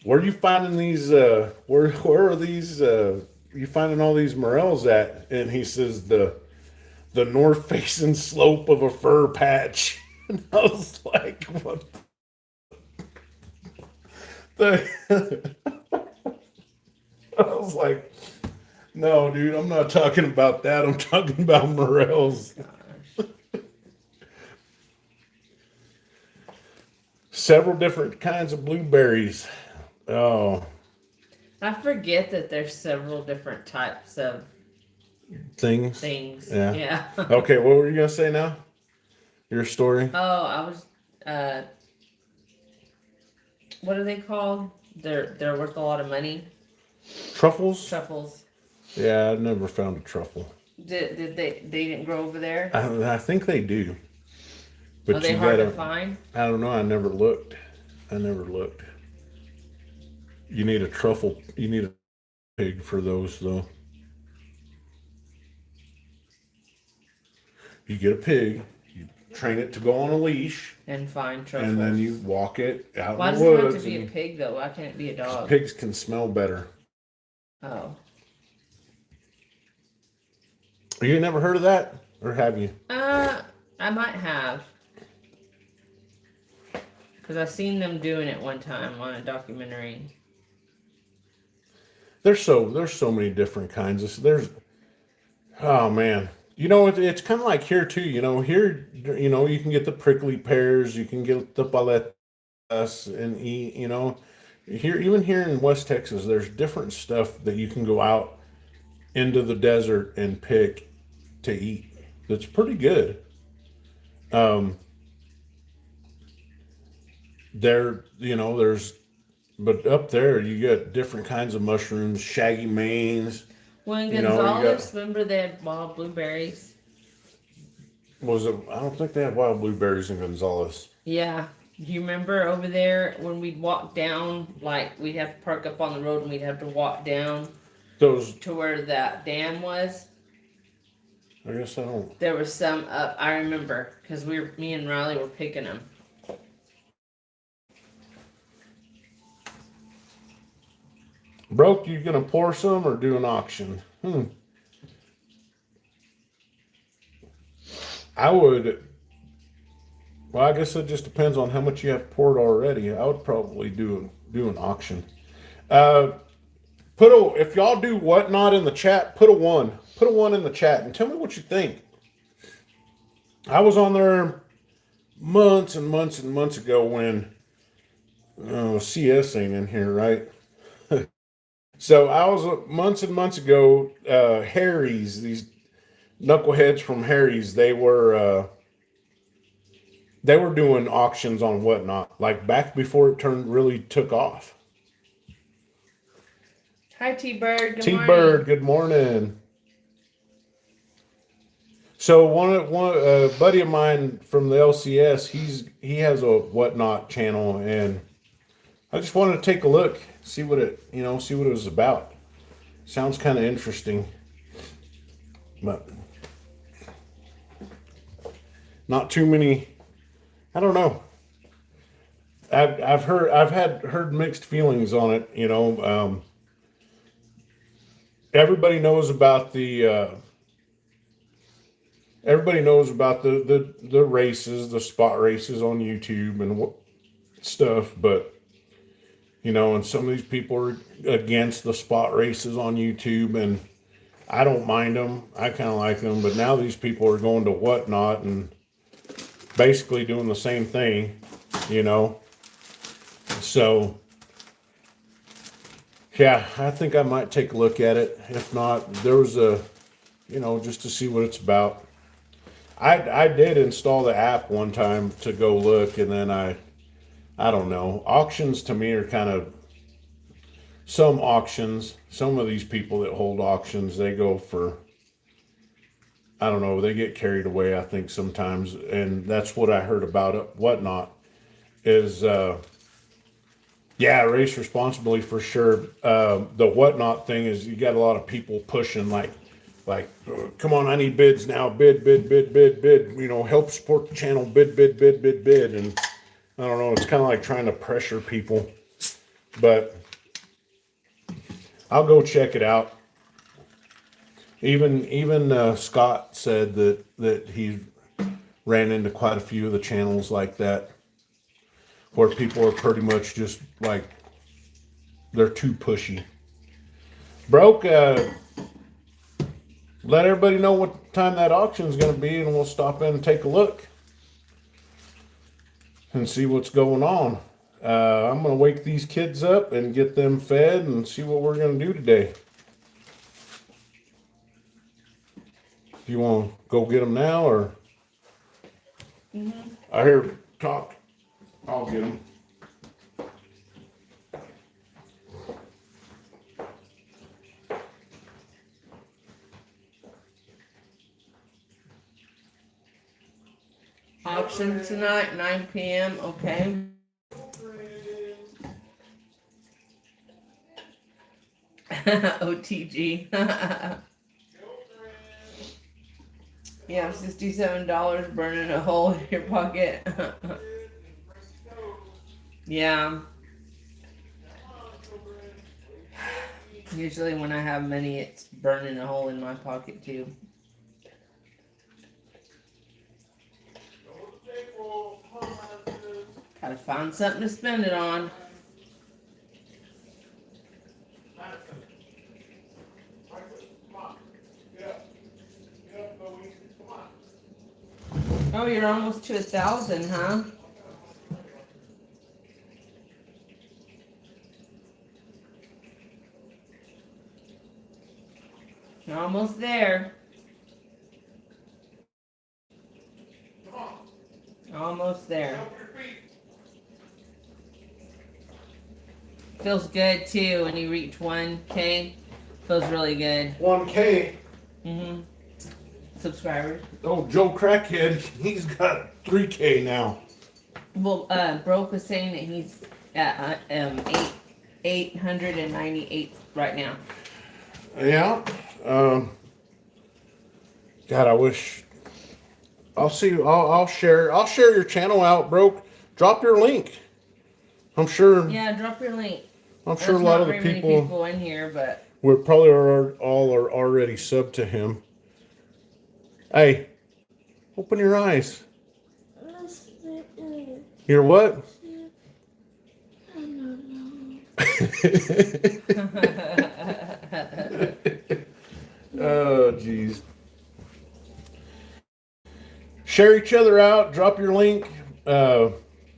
"Where are you finding these? Where are these? You finding all these morels at?" And he says, "The north facing slope of a fir patch." And I was like, "What?" The- I was like, no, dude, I'm not talking about that. I'm talking about morels. Gosh. Several different kinds of blueberries. Oh, I forget that there's several different types of things. things. Yeah. Yeah. Okay, what were you gonna say now? Your story? Oh, I was. What are they called? They're worth a lot of money. Truffles? Truffles. Yeah, I've never found a truffle. Did they didn't grow over there? I think they do, Are but they you hard to gotta. find? I don't know. I never looked. I never looked. You need a truffle. You need a pig for those, though. You get a pig, you train it to go on a leash, And find truffles. and then you walk it out Why in does the it have woods. to be a pig though? Why can't it be a dog? Pigs can smell better. Oh. You never heard of that, or have you? I might have. Because I seen them doing it one time on a documentary. There's so many different kinds of. There's oh man, it's kind of like here too. Here you can get the prickly pears, you can get the paletas and eat. Here in West Texas, there's different stuff that you can go out into the desert and pick to eat. That's pretty good. Um, there's but up there you get different kinds of mushrooms, shaggy manes. Well, in You Gonzales, got remember they had wild blueberries? was it? I don't think they have wild blueberries in Gonzales. Yeah. Do you remember over there when we'd walk down, like we'd have to park up on the road and we'd have to walk down Those to where that dam was? I guess I don't. There was some up. I remember because me and Riley were picking them. Broke, you gonna pour some or do an auction? I would. Well, I guess it just depends on how much you have poured already. I would probably do an auction. Uh, if y'all do whatnot in the chat, put a one. Put a one in the chat and tell me what you think. I was on there months and months and months ago when CS ain't in here, right? So I was months and months ago. Harry's, these knuckleheads from Harry's, they were doing auctions on whatnot, like back before it really took off. Hi, T-Bird. Good T-Bird, morning. good morning. So one buddy of mine from the LCS, he has a whatnot channel, and I just wanted to take a look, see what it was about. Sounds kind of interesting, but not too many. I don't know. I've heard mixed feelings on it. Everybody knows about the races, the spot races on YouTube and stuff, but and some of these people are against the spot races on YouTube, and I don't mind them. I kind of like them, but now these people are going to whatnot and basically doing the same thing, So, yeah, I think I might take a look at it. If not, there was just to see what it's about. I did install the app one time to go look, and then I don't know. Auctions to me are kind of some auctions. Some of these people that hold auctions, they go for, I don't know, they get carried away, I think, sometimes. And that's what I heard about it. Whatnot is, yeah, race responsibly for sure. The whatnot thing is you got a lot of people pushing like, come on, I need bids now. Bid. Help support the channel. Bid. And I don't know. It's kind of like trying to pressure people, but I'll go check it out. Even Scott said that he ran into quite a few of the channels like that, where people are pretty much just like they're too pushy. Broke, let everybody know what time that auction is going to be, and we'll stop in and take a look and see what's going on. I'm going to wake these kids up and get them fed and see what we're going to do today. Do you want to go get them now, or? I hear talk. I'll get them. Auction tonight, 9 p.m. Okay. OTG. You have $67 burning a hole in your pocket. Yeah. Usually when I have money, it's burning a hole in my pocket too. Gotta find something to spend it on. Oh, you're almost to 1,000, huh? You're almost there. Almost there. Feels good too when you reach 1K. Feels really good. 1K. Mm-hmm. Subscribers. Oh, Joe Crackhead, he's got 3K now. Well, Broke was saying that he's at 898 right now. Yeah. God, I wish. I'll see. I'll share. I'll share your channel out, Broke. Drop your link. I'm sure. Yeah, drop your link. I'm sure There's a lot not of the very many people in here, but we probably all are already subbed to him. Hey, open your eyes. You're what? Oh, jeez. Share each other out. Drop your link.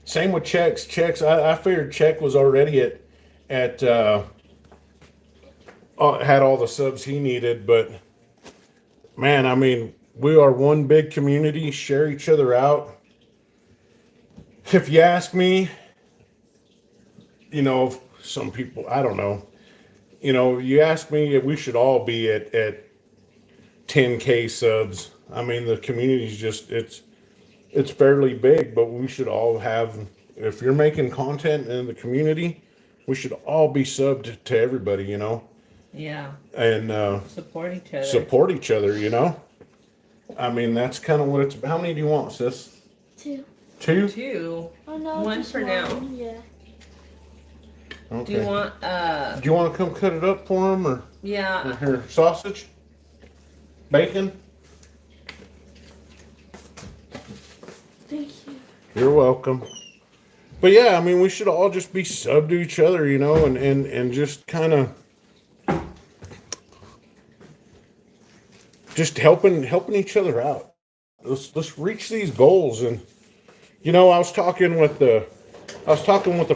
Same with Chex. Chex. I figured Check was already at had all the subs he needed, but man, I mean, we are one big community. Share each other out. If you ask me, you know, some people, I don't know. You know, you ask me, we should all be at 10K subs. I mean, the community's just, it's fairly big, but we should all have, if you're making content in the community, we should all be subbed to everybody, you know? yeah, And support each other. support each other, you know? I mean, that's kind of what it's, how many do you want, sis? 2. 2? 2. Oh no, One just for now. one. Yeah. Okay. Do you want Do you want to come cut it up for him, or yeah. here, sausage? Bacon? Thank you. You're welcome. But yeah, I mean, we should all just be sub to each other, you know, and just kind of just helping each other out. Let's reach these goals. And you know, I was talking with a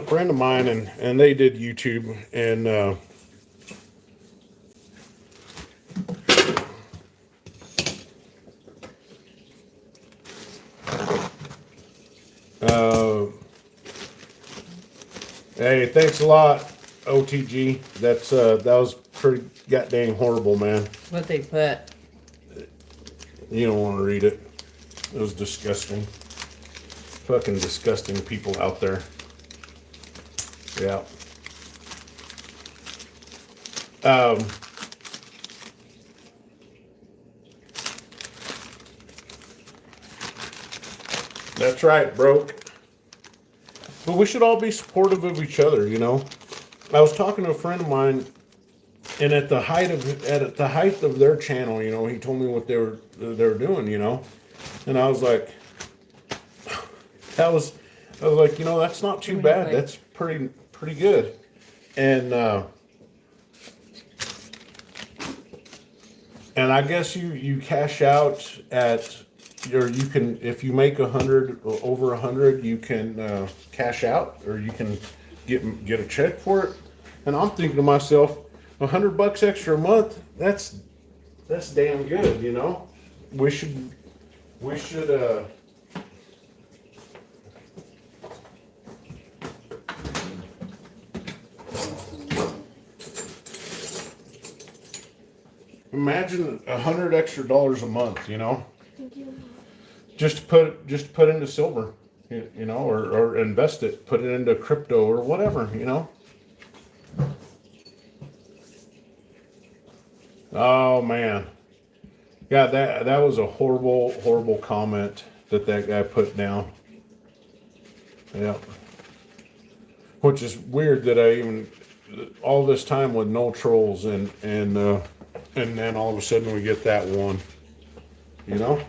friend of mine, and they did YouTube, and hey, thanks a lot, OTG. That was pretty goddamn horrible, man. What they put. You don't want to read it. It was disgusting. Fucking disgusting people out there. Yeah. That's right, Broke. But we should all be supportive of each other, you know. I was talking to a friend of mine, and at the height of their channel, you know, he told me what they were doing, you know, and I was like, I was like, you know, that's not too bad. That's pretty good. and I guess you cash out at or you can if you make 100 or over 100 you can cash out or you can get a check for it. And I'm thinking to myself, $100 extra a month, that's damn good, you know. We should imagine $100 extra a month, you know. Thank you. Just put into silver, you know, or invest it, put it into crypto or whatever, you know. Oh man, yeah, that was a horrible comment that guy put down. Yeah, which is weird that I even all this time with no trolls and then all of a sudden we get that one, you know.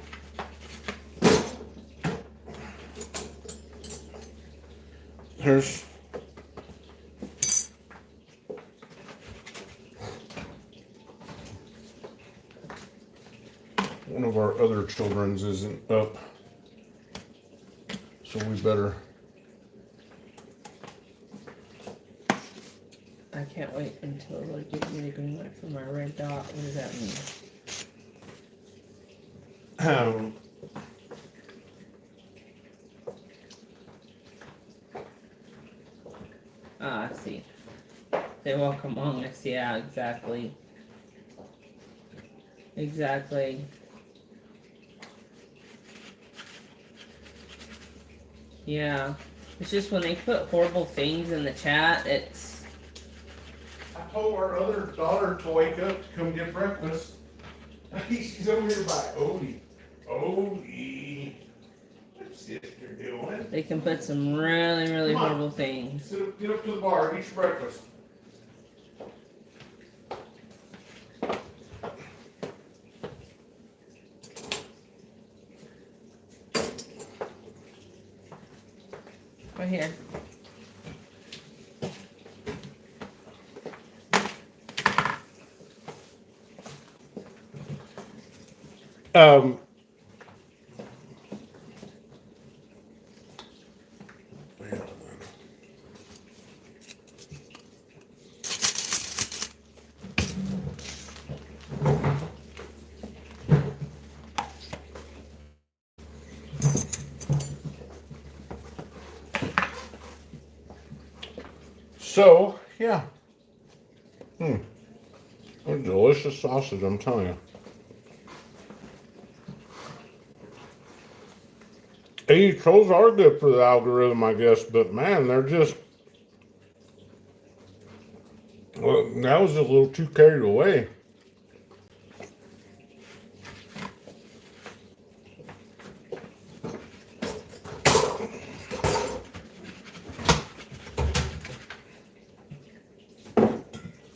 Here's one of our other children's isn't up, so we better. I can't wait until they give me the green light for my red dot. What does that mean? Ah, I see. They walk among us. Yeah, exactly. Exactly. Yeah. It's just when they put horrible things in the chat, it's... I told our other daughter to wake up to come get breakfast. She's over here by Odie. Odie. What's sister doing? They can put some really Come on. horrible things. Get up to the bar and eat your breakfast. Right here. Um, so, yeah. A delicious sausage, I'm telling you. Hey, trolls are good for the algorithm, I guess, but man, they're just. Well, that was a little too carried away.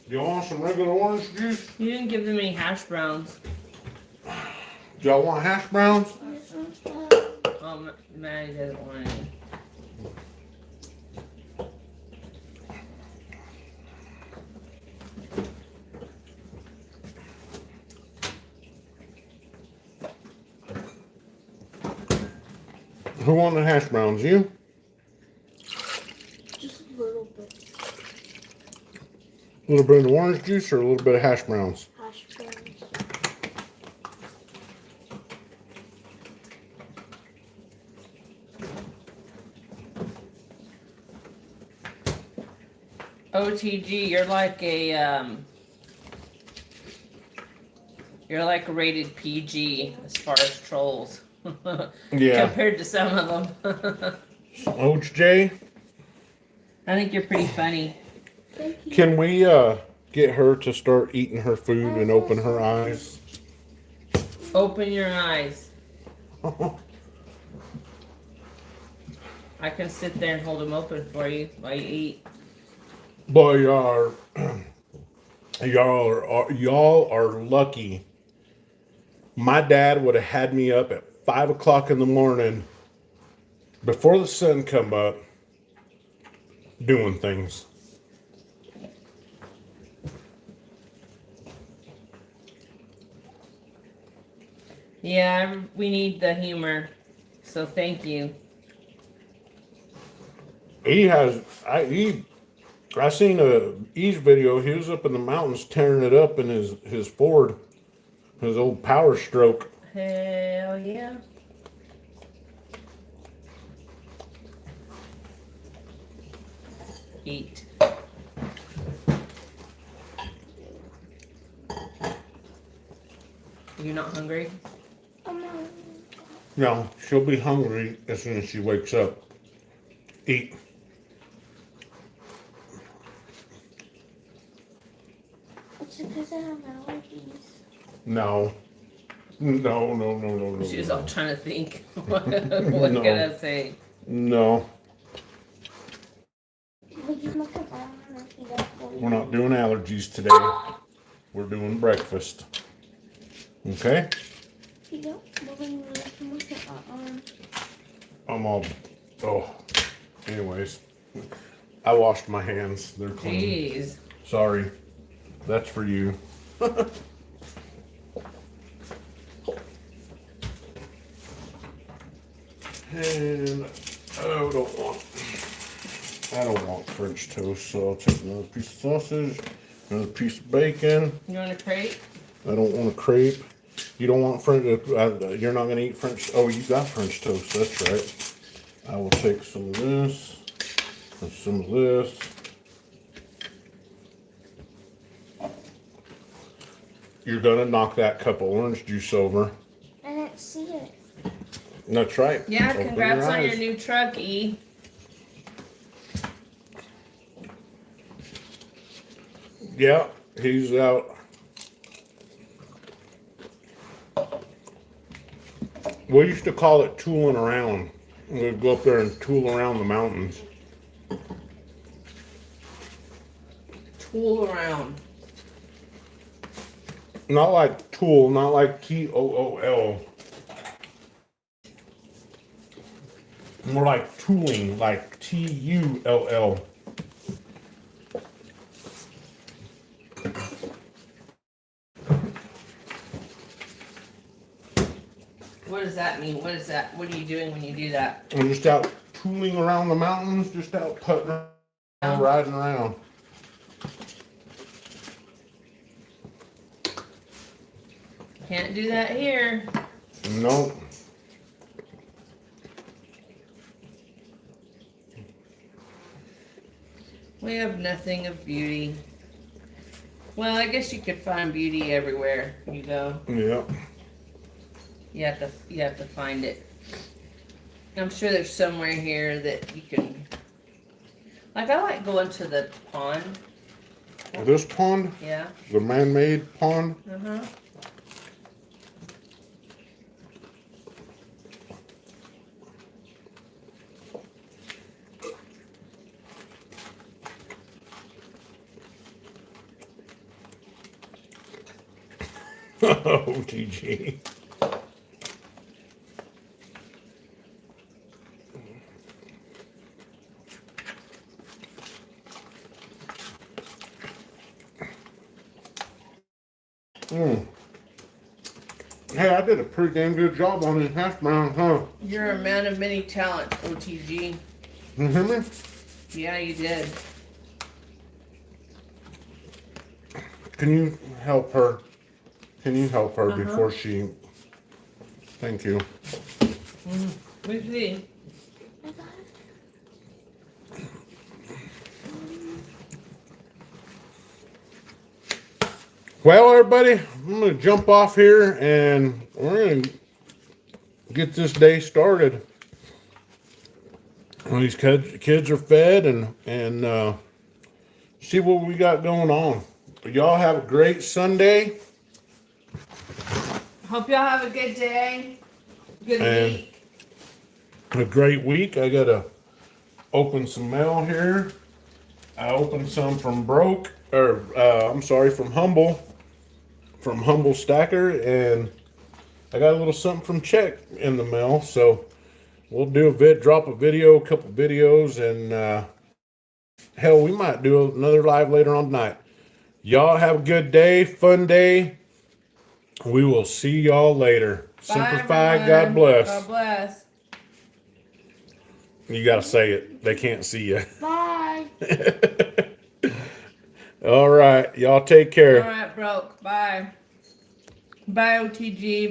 Y'all want some regular orange juice? You didn't give them any hash browns. Y'all want hash browns? Oh, Maddie doesn't want any. Who wanted hash browns? You? Just a little bit. A little bit of orange juice or a little bit of hash browns? Hash browns. OTG, you're like a you're like rated PG as far as trolls. Yeah. Compared to some of them. OJ, I think you're pretty funny. Thank you. can we get her to start eating her food and open her eyes? Open your eyes. I can sit there and hold them open for you while you eat. Boy, y'all are lucky. My dad would have had me up at 5 o'clock in the morning before the sun come up doing things. Yeah, we need the humor. So thank you. I seen a E's video. He was up in the mountains tearing it up in his Ford, his old Power Stroke. Hell yeah. Eat. You not hungry? No, she'll be hungry as soon as she wakes up. Eat. It's because I have allergies. No. No. She was no. all trying to think. What No. can I say? No, Will you look at my arm if you don't believe we're not doing allergies today. We're doing breakfast. Okay? If you don't believe me, you can look at my arm. I'm all. Oh. Anyways, I washed my hands. They're clean. Jeez. Sorry. That's for you. And I don't want French toast, so I'll take another piece of sausage, another piece of bacon. You want a crate? I don't want a crepe. You don't want French. You're not gonna eat French. Oh, you got French toast. That's right. I will take some of this and some of this. You're gonna knock that cup of orange juice over. I didn't see it. That's right. Yeah, Open congrats on your eyes. new truck, E. Yeah, he's out. We used to call it tooling around. We'd go up there and tool around the mountains. Tool around. Not like tool, not like TOOL. More like tooling, like TULL. What does that mean? What is that? What are you doing when you do that? I'm just out tooling around the mountains, just out putting around, riding around. Can't do that here. Nope. We have nothing of beauty. Well, I guess you could find beauty everywhere you go. Yep. You have to find it. I'm sure there's somewhere here that you can. Like I like going to the pond. This pond, Yeah. the man-made pond, Uh huh. oh, TG. Hey, I did a pretty damn good job on this hash brown, huh? You're a man of many talents, OTG. You hear me? Yeah, you did. Can you help her? Can you help her Uh-huh. before she... Thank you. We see. I got it. Well, everybody, I'm going to jump off here and we're going to get this day started. Well, these kids are fed and see what we got going on. Y'all have a great Sunday. Hope y'all have a good day. Good And- week. A great week. I got to open some mail here. I opened some from from Humble Stacker, and I got a little something from Czech in the mail. So we'll do drop a video, a couple videos, and hell, we might do another live later on tonight. Y'all have a good day, fun day. We will see y'all later. Simplify. everyone. God bless. God bless. You got to say it. They can't see you. Bye. All right. Y'all take care. All right, broke. Bye. Bye, OTG.